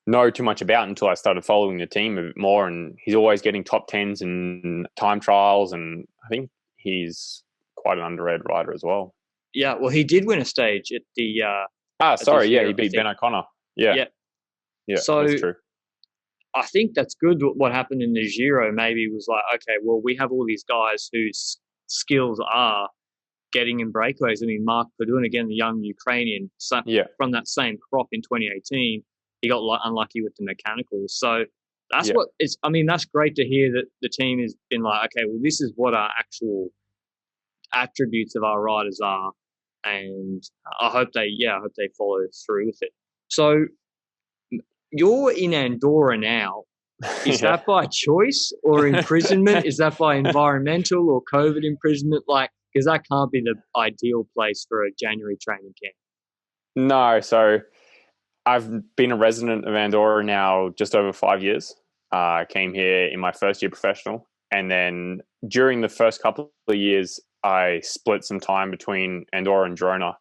know too much about until I started following the team a bit more. And he's always getting top 10s in time trials, and I think he's quite an underrated rider as well. Yeah, well, he did win a stage at the he beat Ben O'Connor. Yeah, so that's true. I think that's good. What happened in the Giro maybe was like, okay, well, we have all these guys whose skills are getting in breakaways. I mean, Mark Padun, again, the young Ukrainian, from that same crop in 2018, he got unlucky with the mechanicals. So that's what it's. I mean, that's great to hear that the team has been like, okay, well, this is what our actual attributes of our riders are, and I hope they follow through with it. So you're in Andorra now. Is that by choice or imprisonment? Is that by environmental or COVID imprisonment? Like, because that can't be the ideal place for a January training camp. No, so I've been a resident of Andorra now just over 5 years. I came here in my first year professional, and then during the first couple of years, I split some time between Andorra and Girona,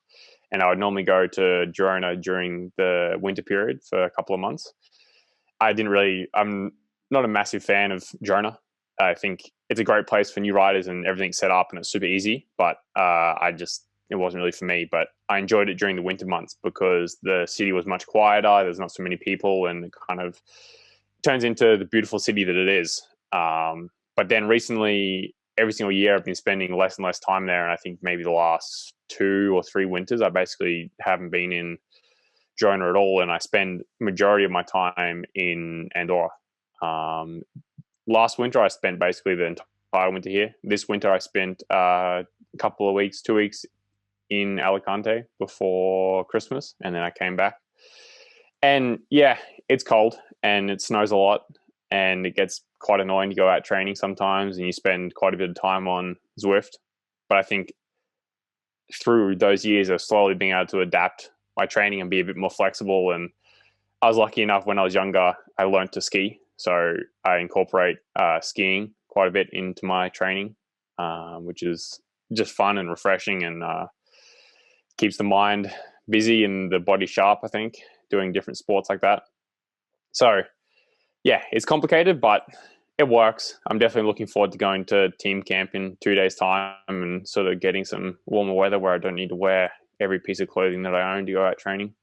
and I would normally go to Girona during the winter period for a couple of months. I'm not a massive fan of Girona. I think it's a great place for new riders and everything's set up and it's super easy, but it wasn't really for me. But I enjoyed it during the winter months because the city was much quieter. There's not so many people, and it kind of turns into the beautiful city that it is. But then recently, every single year I've been spending less and less time there. And I think maybe the last 2 or 3 winters, I basically haven't been in Girona at all. And I spend majority of my time in Andorra. Last winter, I spent basically the entire winter here. This winter, I spent a couple of weeks, 2 weeks in Alicante before Christmas. And then I came back. And yeah, it's cold and it snows a lot. And it gets quite annoying to go out training sometimes, and you spend quite a bit of time on Zwift. But I think through those years of slowly being able to adapt my training and be a bit more flexible. And I was lucky enough when I was younger, I learned to ski. So I incorporate skiing quite a bit into my training, which is just fun and refreshing, and keeps the mind busy and the body sharp, I think, doing different sports like that. So yeah, it's complicated, but it works. I'm definitely looking forward to going to team camp in 2 days' time and sort of getting some warmer weather where I don't need to wear every piece of clothing that I own to go out training.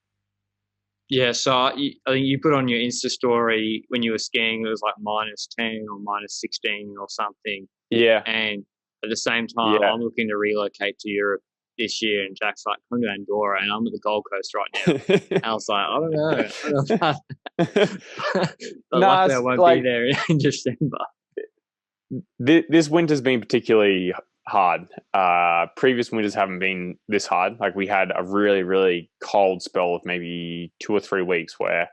Yeah, so I think you put on your Insta story when you were skiing, it was like -10 or -16 or something. Yeah. And at the same time, I'm looking to relocate to Europe this year, and Jack's like, come to Andorra, and I'm at the Gold Coast right now. And I was like, I don't know. But luckily I won't be there in December. This winter's been particularly hard. Previous winters haven't been this hard. Like, we had a really, really cold spell of maybe 2 or 3 weeks where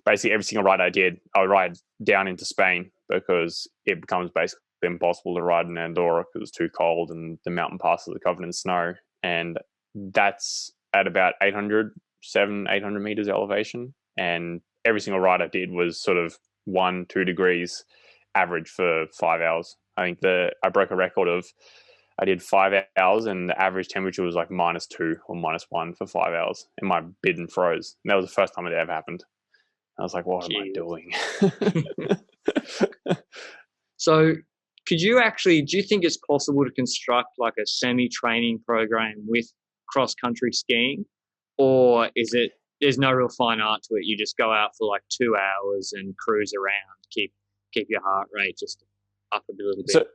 basically every single ride I did, I would ride down into Spain because it becomes basically impossible to ride in Andorra because it's too cold and the mountain passes are covered in snow. And that's at about 800 meters elevation. And every single ride I did was sort of 1-2 degrees average for 5 hours. I think I broke a record of, I did 5 hours and the average temperature was like -2 or -1 for 5 hours, and my bidon froze. And that was the first time it ever happened. I was like, what am I doing? So do you think it's possible to construct like a semi-training program with cross-country skiing? Or there's no real fine art to it? You just go out for like 2 hours and cruise around, keep your heart rate just up a little bit. So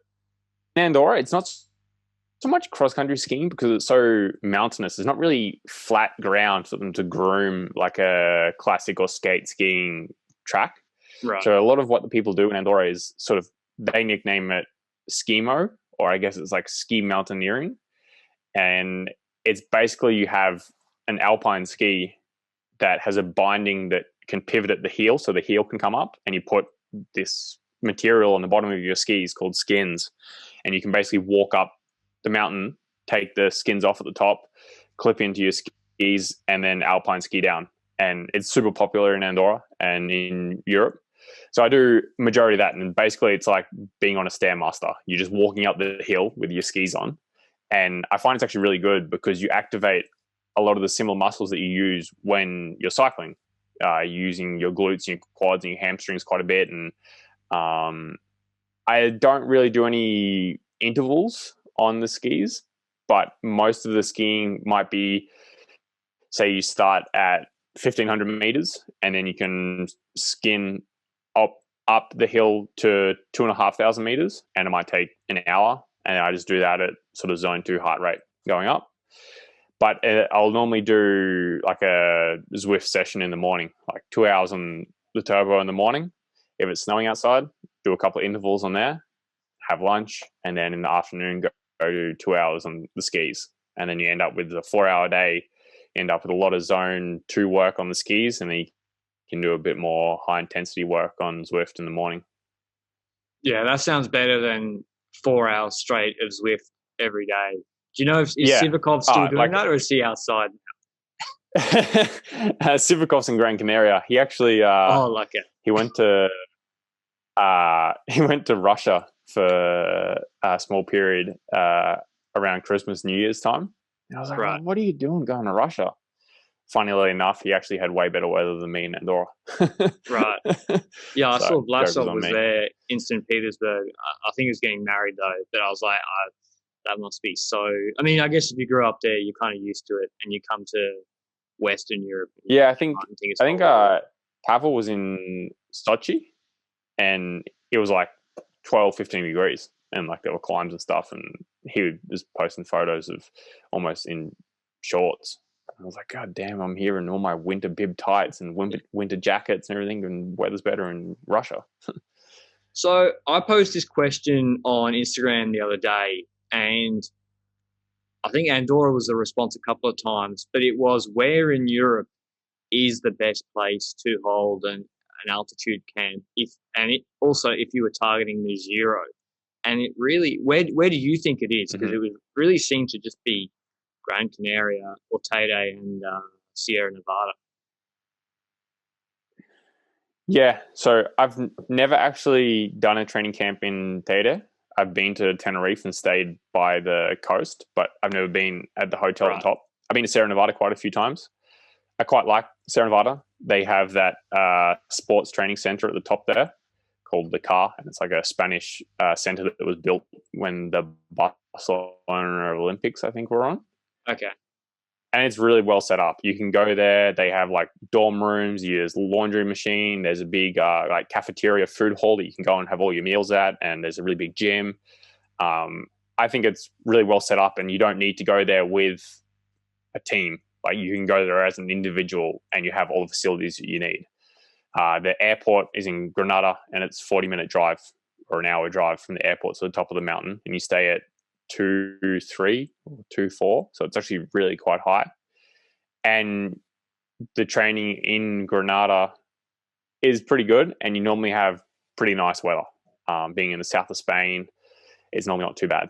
in Andorra, it's not so much cross-country skiing because it's so mountainous. There's not really flat ground for them to groom like a classic or skate skiing track. Right. So a lot of what the people do in Andorra is sort of, they nickname it skimo, or I guess it's like ski mountaineering. And it's basically you have an alpine ski that has a binding that can pivot at the heel, so the heel can come up, and you put this material on the bottom of your skis called skins, and you can basically walk up the mountain, take the skins off at the top, clip into your skis, and then alpine ski down. And it's super popular in Andorra and in Europe. So I do majority of that, and basically it's like being on a Stairmaster. You're just walking up the hill with your skis on. And I find it's actually really good because you activate a lot of the similar muscles that you use when you're cycling, using your glutes and your quads and your hamstrings quite a bit. And I don't really do any intervals on the skis, but most of the skiing might be, say you start at 1,500 meters and then you can skin up the hill to 2,500 meters, and it might take an hour. And I just do that at sort of zone 2 heart rate going up. But I'll normally do like a Zwift session in the morning, like 2 hours on the turbo in the morning. If it's snowing outside, do a couple of intervals on there, have lunch, and then in the afternoon go do 2 hours on the skis. And then you end up with a 4-hour day, end up with a lot of zone 2 work on the skis, and then you can do a bit more high intensity work on Zwift in the morning. Yeah, that sounds better than 4 hours straight of Zwift every day. Do you know if Sivakov still doing that, or is he outside now? Sivakov's in Gran Canaria. He actually he went to Russia for a small period around Christmas, New Year's time. And I was like, right. What are you doing going to Russia? Funnily enough, he actually had way better weather than me in Andorra. Right. Yeah, I saw Vlasov was there in St. Petersburg. I think he was getting married though, but I was like, that must be so. I mean, I guess if you grew up there, you're kind of used to it, and you come to Western Europe. Yeah, I think Pavel was in Sochi, and it was like 12, 15 degrees, and like there were climbs and stuff, and he was posting photos of almost in shorts. I was like, God damn, I'm here in all my winter bib tights and winter jackets and everything, and weather's better in Russia. So I posed this question on Instagram the other day, and I think Andorra was the response a couple of times, but it was, where in Europe is the best place to hold an altitude camp? If you were targeting the Giro, and it really, where do you think it is? Because it would really seem to just be Gran Canaria, Ortede, and Sierra Nevada. Yeah, so I've never actually done a training camp in Teide. I've been to Tenerife and stayed by the coast, but I've never been at the hotel at the top. I've been to Sierra Nevada quite a few times. I quite like Sierra Nevada. They have that sports training center at the top there called the CAR, and it's like a Spanish center that was built when the Barcelona Olympics, I think, were on. Okay. And it's really well set up. You can go there. They have like dorm rooms. There's a laundry machine. There's a big like cafeteria food hall that you can go and have all your meals at. And there's a really big gym. I think it's really well set up, and you don't need to go there with a team. Like you can go there as an individual, and you have all the facilities that you need. The airport is in Granada, and it's 40-minute drive or an hour drive from the airport to the top of the mountain, and you stay at 2-3 or 2-4, so it's actually really quite high. And the training in Granada is pretty good, and you normally have pretty nice weather. Being in the south of Spain is normally not too bad.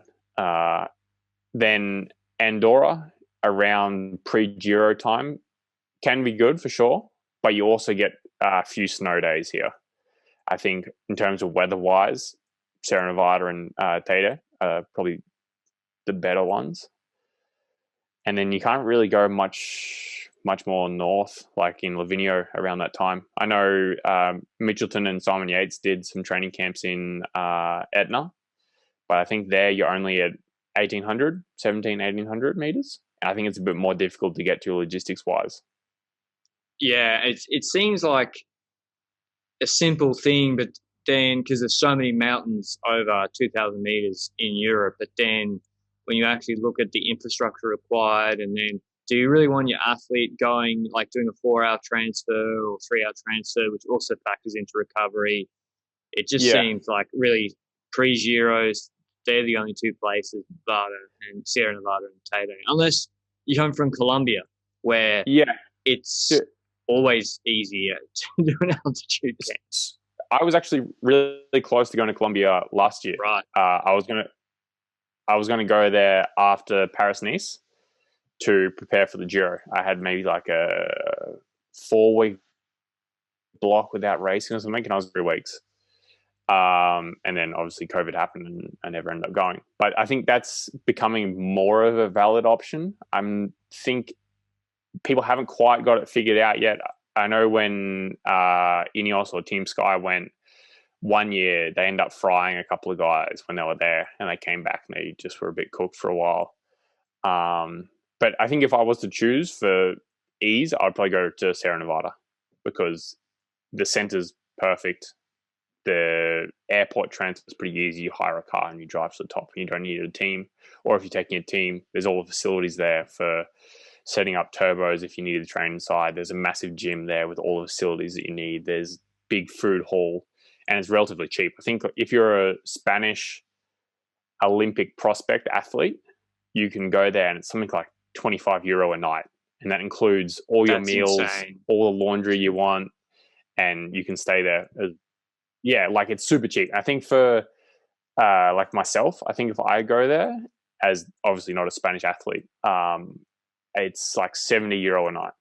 Then Andorra around pre-Giro time can be good for sure, but you also get a few snow days here. I think in terms of weather-wise, Sierra Nevada and Teide are probably the better ones. And then you can't really go much more north, like in Livigno around that time. I know Mitchelton and Simon Yates did some training camps in Etna, but I think there you're only at 1,800 meters. And I think it's a bit more difficult to get to logistics-wise. Yeah, it seems like a simple thing, but then because there's so many mountains over 2,000 meters in Europe, but then when you actually look at the infrastructure required, and then do you really want your athlete going, like doing a 4-hour transfer or 3-hour transfer, which also factors into recovery? It just seems like really pre-Giros, they're the only two places, Nevada and Sierra Nevada and Teide, unless you come from Colombia, where it's always easier to do an altitude test. I was actually really close to going to Colombia last year. Right. I was gonna go there after Paris-Nice to prepare for the Giro. I had maybe like a 4-week block without racing or something, and I was 3 weeks. And then obviously COVID happened and I never ended up going. But I think that's becoming more of a valid option. I think people haven't quite got it figured out yet. I know when Ineos or Team Sky went one year, they ended up frying a couple of guys when they were there, and they came back and they just were a bit cooked for a while. But I think if I was to choose for ease, I'd probably go to Sierra Nevada because the center's perfect. The airport transfer is pretty easy. You hire a car and you drive to the top, and you don't need a team. Or if you're taking a team, there's all the facilities there for setting up turbos if you need to train inside. There's a massive gym there with all the facilities that you need. There's big food hall, and it's relatively cheap. I think if you're a Spanish Olympic prospect athlete, you can go there and it's something like €25 a night. And that includes all your meals, insane. All the laundry you want, and you can stay there. Yeah, like it's super cheap. I think for like myself, I think if I go there as obviously not a Spanish athlete, it's like €70 a night.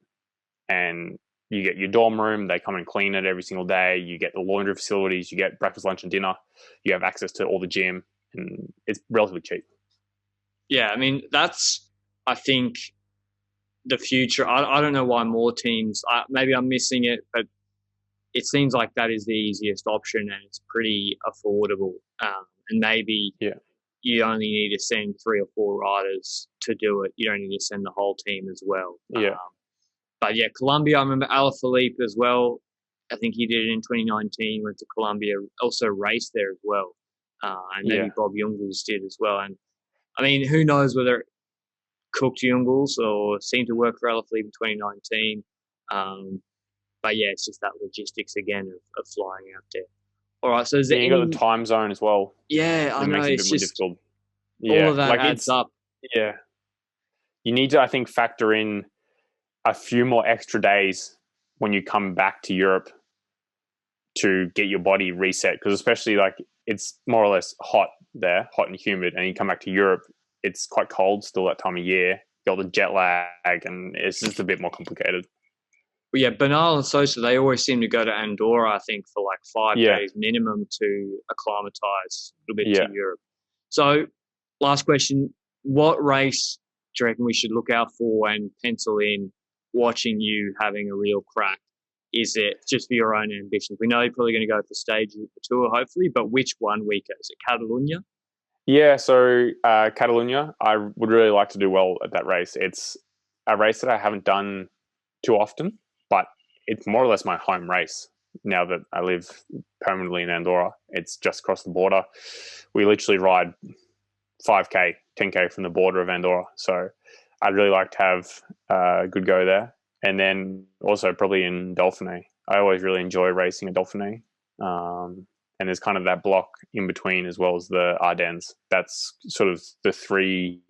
And you get your dorm room, they come and clean it every single day. You get the laundry facilities, you get breakfast, lunch, and dinner. You have access to all the gym, and it's relatively cheap. Yeah, I mean, that's, I think, the future. I don't know why more teams, maybe I'm missing it, but it seems like that is the easiest option and it's pretty affordable. And maybe you only need to send 3 or 4 riders to do it. You don't need to send the whole team as well. But yeah, Colombia, I remember Alaphilippe as well. I think he did it in 2019, went to Colombia, also raced there as well. And maybe Bob Jungels did as well. And I mean, who knows whether it cooked Jungels or seemed to work for Alaphilippe in 2019. But yeah, it's just that logistics again of flying out there. All right, so is there you got the time zone as well. Yeah, I know. Makes it a bit more difficult. All of that adds up. Yeah. You need to, I think, factor in a few more extra days when you come back to Europe to get your body reset. Because especially like it's more or less hot there, hot and humid. And you come back to Europe, it's quite cold still that time of year. You got the jet lag and it's just a bit more complicated. Well, yeah, Bernal and Sosa, they always seem to go to Andorra, I think, for like 5 days minimum to acclimatise a little bit to Europe. So, last question, what race do you reckon we should look out for and pencil in watching you having a real crack? Is it just for your own ambitions? We know you're probably going to go for stages of the tour, hopefully, but which one weaker? Is it Catalunya? Yeah, so Catalunya, I would really like to do well at that race. It's a race that I haven't done too often, but it's more or less my home race now that I live permanently in Andorra. It's just across the border. We literally ride 5K, 10K from the border of Andorra. So I'd really like to have a good go there. And then also probably in Dauphiné. I always really enjoy racing at Dauphiné. And there's kind of that block in between as well as the Ardennes. That's sort of the 3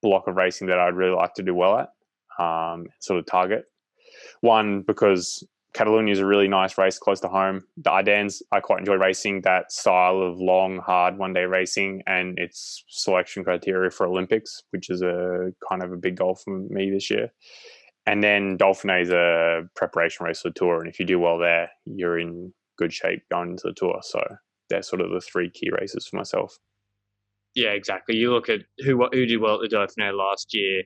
block of racing that I'd really like to do well at, sort of target. One, because Catalonia is a really nice race close to home. The Ardennes, I quite enjoy racing that style of long, hard one-day racing, and its selection criteria for Olympics, which is a kind of a big goal for me this year. And then Dauphiné is a preparation race for the Tour, and if you do well there, you're in good shape going into the Tour. So they're sort of the three key races for myself. Yeah, exactly. You look at who did well at the Dauphiné last year.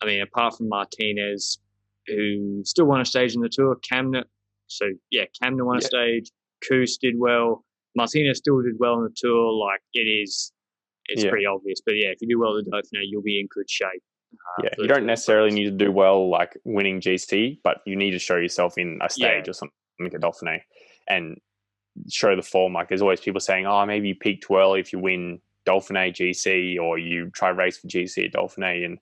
I mean, apart from Martinez, who still won a stage in the Tour, Kamna. So, yeah, Kamna won a stage. Koos did well. Martinez still did well in the Tour. Like, it's pretty obvious. But, yeah, if you do well at the Dauphiné, you'll be in good shape. You don't necessarily need to do well, like winning GC, but you need to show yourself in a stage or something like a Dauphiné and show the form. Like, there's always people saying, oh, maybe you peaked well if you win Dauphiné GC, or you try race for GC at Dauphiné. And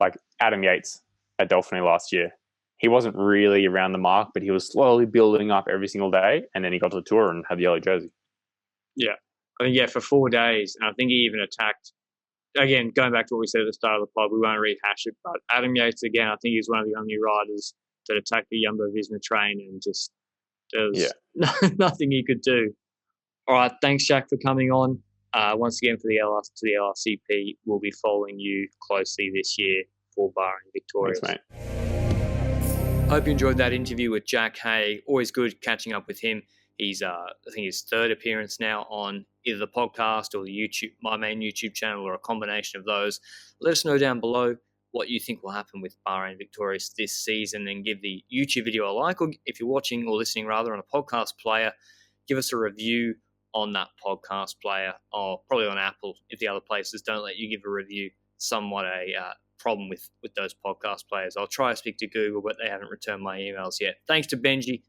like Adam Yates at Dauphiné last year, he wasn't really around the mark, but he was slowly building up every single day, and then he got to the Tour and had the yellow jersey. Yeah. I mean, for 4 days, and I think he even attacked, again, going back to what we said at the start of the pod, we won't rehash it, but Adam Yates, again, I think he's one of the only riders that attacked the Jumbo-Visma train, and just there was nothing he could do. All right, thanks, Jack, for coming on. Once again, for the LRCP, we'll be following you closely this year for Bahrain Victorious. Thanks, mate. Hope you enjoyed that interview with Jack Haig. Always good catching up with him. He's, I think, his third appearance now on either the podcast or my main YouTube channel, or a combination of those. Let us know down below what you think will happen with Bahrain Victorious this season, and give the YouTube video a like, or if you're watching or listening rather on a podcast player, give us a review on that podcast player, or probably on Apple if the other places don't let you give a review. Somewhat a problem with those podcast players. I'll try to speak to Google, but they haven't returned my emails yet. Thanks to Benji,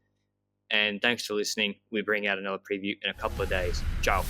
and thanks for listening. We bring out another preview in a couple of days. Ciao.